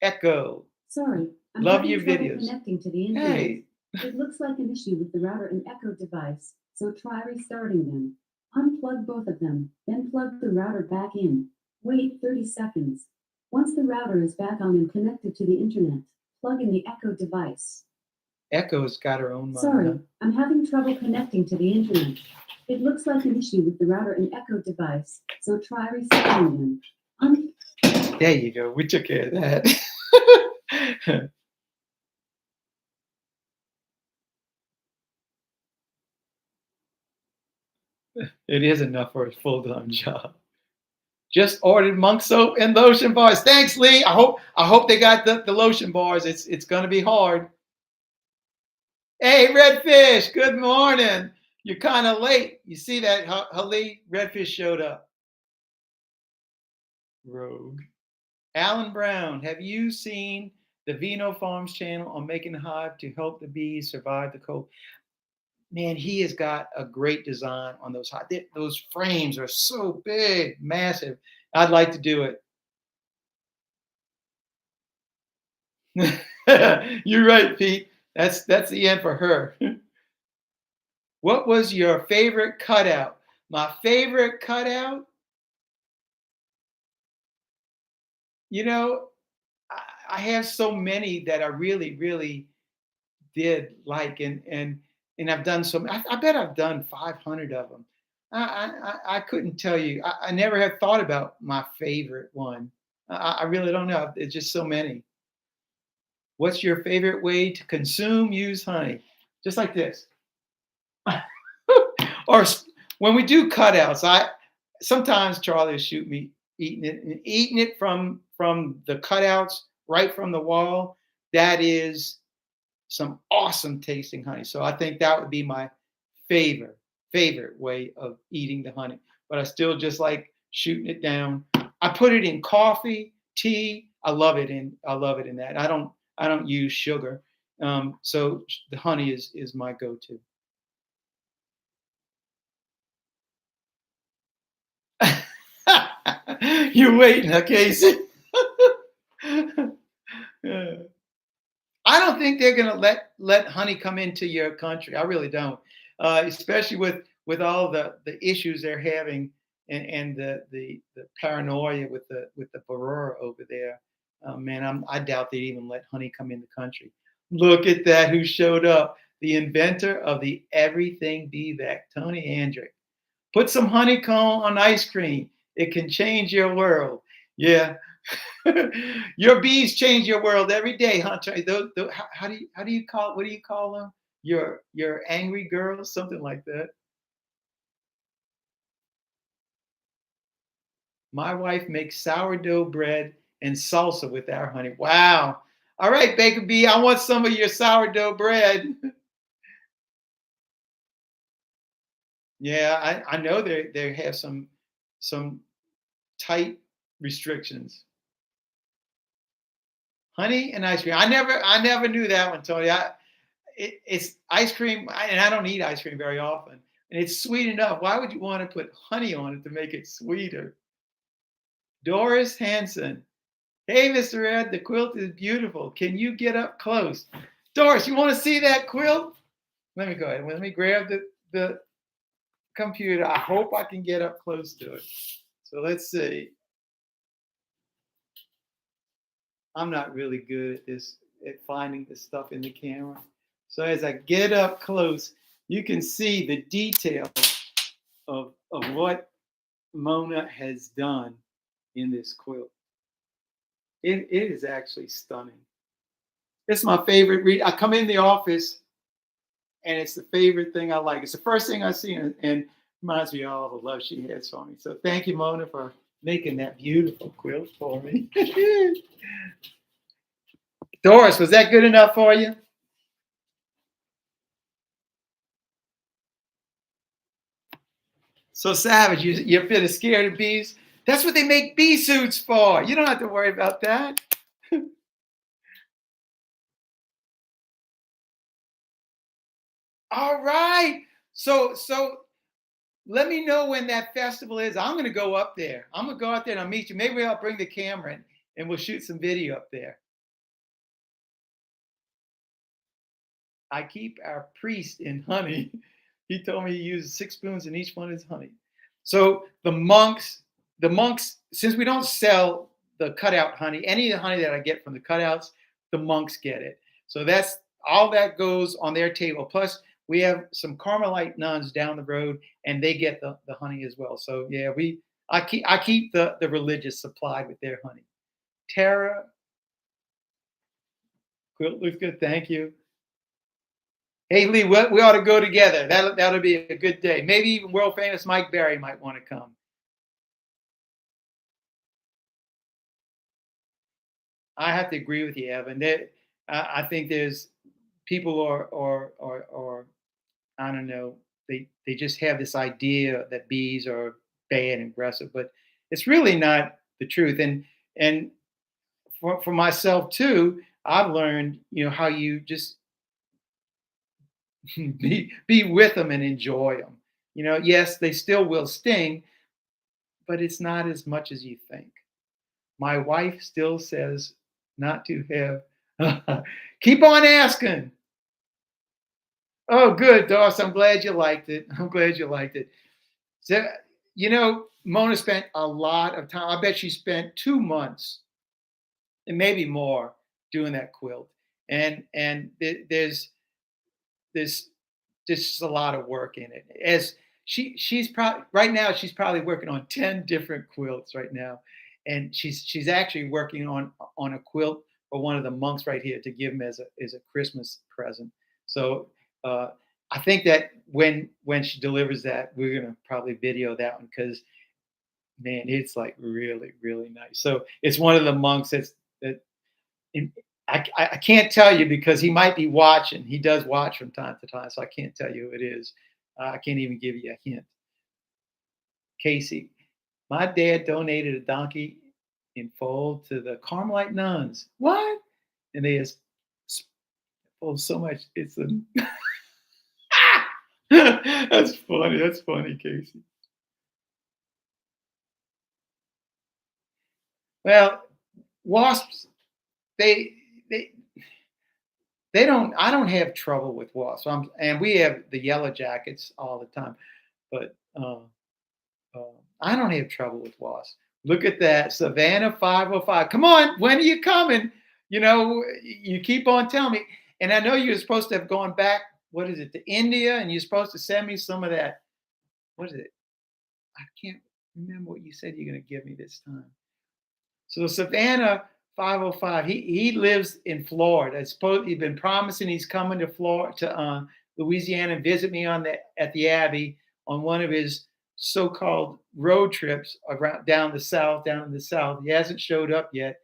Echo. Sorry, I'm Love having your trouble videos. connecting to the internet. Hey, It looks like an issue with the router and Echo device, so try restarting them. Unplug both of them, then plug the router back in. Wait 30 seconds. Once the router is back on and connected to the internet, plug in the Echo device. Echo's got her own mind. Sorry, Huh? I'm having trouble connecting to the internet. It looks like an issue with the router and Echo device, so try restarting them. There you go. We took care of that. It is enough for a full-time job. Just ordered monk soap and lotion bars. Thanks, Lee. I hope they got the lotion bars. It's gonna be hard. Hey, Redfish, good morning. You're kind of late. You see that, Lee? Redfish showed up. Rogue. Alan Brown, have you seen the Vino Farms channel on making the hive to help the bees survive the cold? Man, he has got a great design on those hive. Those frames are so big, massive. I'd like to do it. You're right, Pete. That's the end for her. What was your favorite cutout? My favorite cutout, you know, I have so many that I really, really did like, and I've done so. I bet I've done 500 of them. I couldn't tell you. I never have thought about my favorite one. I really don't know. It's just so many. What's your favorite way to consume used honey? Just like this. Or when we do cutouts, I sometimes Charlie will shoot me eating it from the cutouts right from the wall. That is some awesome tasting honey. So I think that would be my favorite way of eating the honey. But I still just like shooting it down. I put it in coffee, tea. I love it in that. I don't use sugar. So the honey is my go-to. You're waiting, huh, Casey? Yeah. I don't think they're going to let honey come into your country. I really don't, especially with all the issues they're having and the paranoia with the Barora over there. Man, I doubt they'd even let honey come in the country. Look at that! Who showed up? The inventor of the everything Beeswax, Tony Andrick. Put some honeycomb on ice cream. It can change your world. Yeah. Your bees change your world every day, Hunter. How do you call what do you call them? Your angry girls, something like that. My wife makes sourdough bread and salsa with our honey. Wow. All right, Baker Bee, I want some of your sourdough bread. Yeah, I know they have some tight restrictions. Honey and ice cream. I never knew that one, Tony. It's ice cream, and I don't eat ice cream very often. And it's sweet enough. Why would you want to put honey on it to make it sweeter? Doris Hanson. Hey, Mr. Ed, the quilt is beautiful. Can you get up close? Doris, you want to see that quilt? Let me go ahead. Let me grab the computer. I hope I can get up close to it. So let's see. I'm not really good at this, at finding the stuff in the camera. So as I get up close, you can see the detail of what Mona has done in this quilt. It is actually stunning. It's my favorite read. I come in the office and it's the favorite thing I like. It's the first thing I see and reminds me of all the love she has for me. So thank you, Mona, for making that beautiful quilt for me. Doris, was that good enough for you? So Savage, you're feeling scared of bees? That's what they make bee suits for. You don't have to worry about that. All right. So let me know when that festival is. I'm gonna go up there. I'm gonna go out there and I'll meet you. Maybe I'll bring the camera in and we'll shoot some video up there. I keep our priest in honey. He told me he uses 6 spoons in each one is honey. So the monks, since we don't sell the cutout honey, any of the honey that I get from the cutouts, the monks get it. So that's all that goes on their table. Plus, we have some Carmelite nuns down the road, and they get the honey as well. So yeah, I keep the religious supplied with their honey. Tara, quilt looks good. Thank you. Hey Lee, we ought to go together. That'll be a good day. Maybe even world famous Mike Berry might want to come. I have to agree with you, Evan. I think there's people or I don't know. They just have this idea that bees are bad and aggressive, but it's really not the truth. And for myself too, I've learned how you just be with them and enjoy them. Yes, they still will sting, but it's not as much as you think. My wife still says not to have. Keep on asking. Oh, good, Doss. I'm glad you liked it. I'm glad you liked it. So, Mona spent a lot of time. I bet she spent 2 months and maybe more doing that quilt. And there's just a lot of work in it. As she's probably right now she's probably working on 10 different quilts right now, and she's actually working on a quilt for one of the monks right here to give him as a Christmas present. So I think that when she delivers that, we're gonna probably video that one because man, it's like really really nice. So it's one of the monks that and I can't tell you because he might be watching. He does watch from time to time, so I can't tell you who it is. I can't even give you a hint. Casey, my dad donated a donkey in full to the Carmelite nuns. What? And they just oh so much. It's a that's funny. That's funny, Casey. Well, wasps, they they they don't. I don't have trouble with wasps. And we have the yellow jackets all the time, but I don't have trouble with wasps. Look at that, Savannah 505. Come on, when are you coming? You keep on telling me, and I know you're supposed to have gone back. What is it to India? And you're supposed to send me some of that. What is it? I can't remember what you said you're going to give me this time. So Savannah 505, he lives in Florida. He's been promising he's coming to Florida to Louisiana and visit me at the Abbey on one of his so-called road trips around down in the south. He hasn't showed up yet,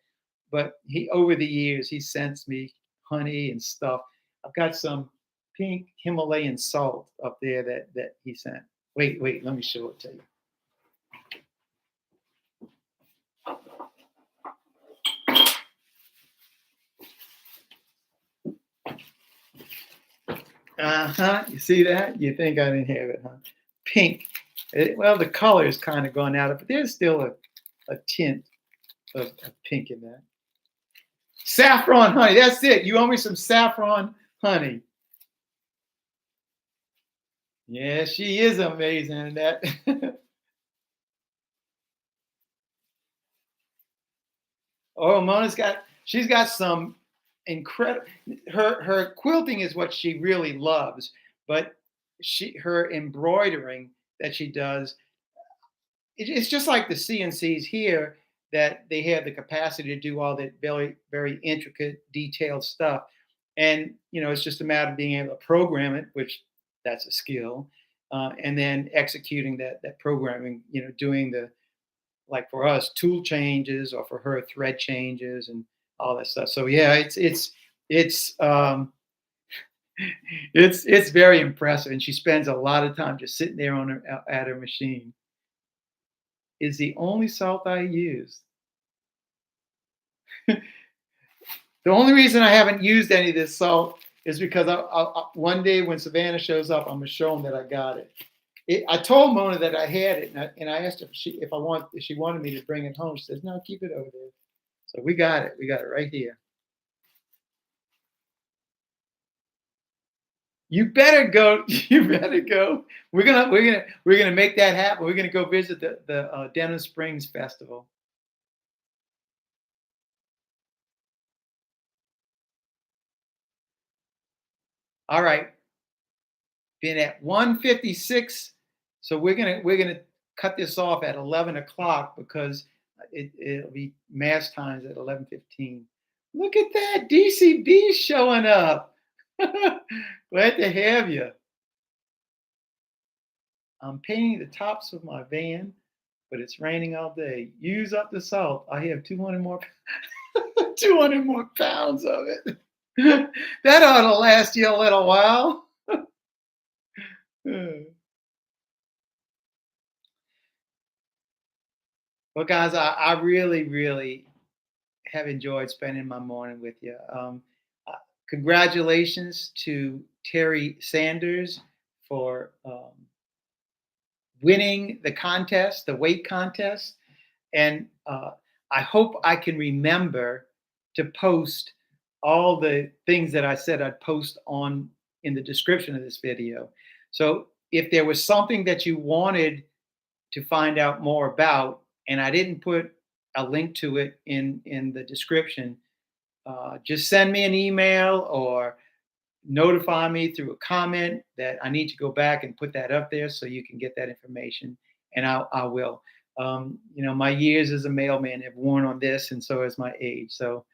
but he over the years he sends me honey and stuff. I've got some pink Himalayan salt up there that he sent. Wait, let me show it to you. Uh-huh. You see that? You think I didn't have it, huh? Pink. Well, the color is kind of gone out of it, but there's still a tint of pink in that. Saffron honey. That's it. You owe me some saffron honey. Yeah, she is amazing in that. Oh, she's got some incredible. Her quilting is what she really loves, but her embroidering that she does, it's just like the CNCs here that they have the capacity to do all that very very intricate detailed stuff, and it's just a matter of being able to program it, which that's a skill, and then executing that programming. Doing the like for us tool changes or for her thread changes and all that stuff. So yeah, it's it's very impressive, and she spends a lot of time just sitting there on her at her machine. Is the only salt I use. The only reason I haven't used any of this salt is because one day when Savannah shows up, I'm gonna show them that I got it. I told Mona that I had it, and I asked her if she wanted me to bring it home. She says, "No, keep it over there." So we got it. We got it right here. You better go. You better go. We're gonna make that happen. We're gonna go visit the Denham Springs Festival. All right. Been at 1:56, so we're gonna cut this off at 11 o'clock because it'll be mass times at 11:15. Look at that, DCB showing up. Glad to have you. I'm painting the tops of my van, but it's raining all day. Use up the salt. I have 200 more 200 more pounds of it. That ought to last you a little while. Well, guys, I really, really have enjoyed spending my morning with you. Uh, Congratulations to Terry Sanders for winning the contest, the weight contest. And I hope I can remember to post all the things that I said I'd post on in the description of this video. So if there was something that you wanted to find out more about, and I didn't put a link to it in the description, just send me an email or notify me through a comment that I need to go back and put that up there so you can get that information, and I will. My years as a mailman have worn on this, and so has my age. So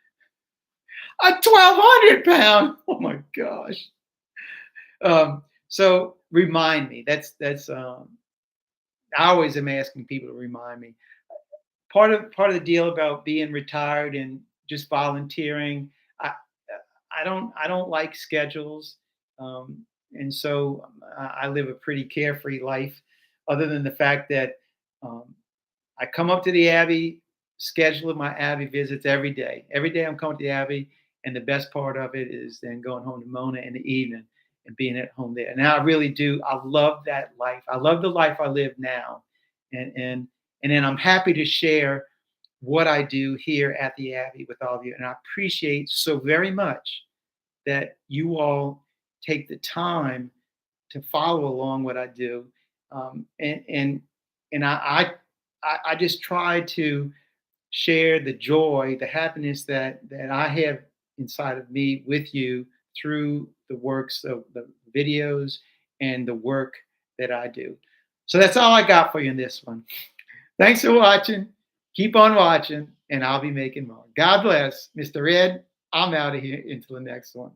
a 1,200 pound. Oh my gosh. So remind me. That's. I always am asking people to remind me. Part of the deal about being retired and just volunteering. I don't like schedules, and so I live a pretty carefree life. Other than the fact that um, I come up to the Abbey, schedule my Abbey visits every day. Every day I'm coming to the Abbey, and the best part of it is then going home to Mona in the evening and being at home there. And I really do. I love that life. I love the life I live now, and then I'm happy to share what I do here at the Abbey with all of you. And I appreciate so very much that you all take the time to follow along what I do, and I just try to share the joy, the happiness that I have inside of me with you through the works of the videos and the work that I do. So that's all I got for you in this one. Thanks for watching. Keep on watching, and I'll be making more. God bless. Mr. Ed, I'm out of here until the next one.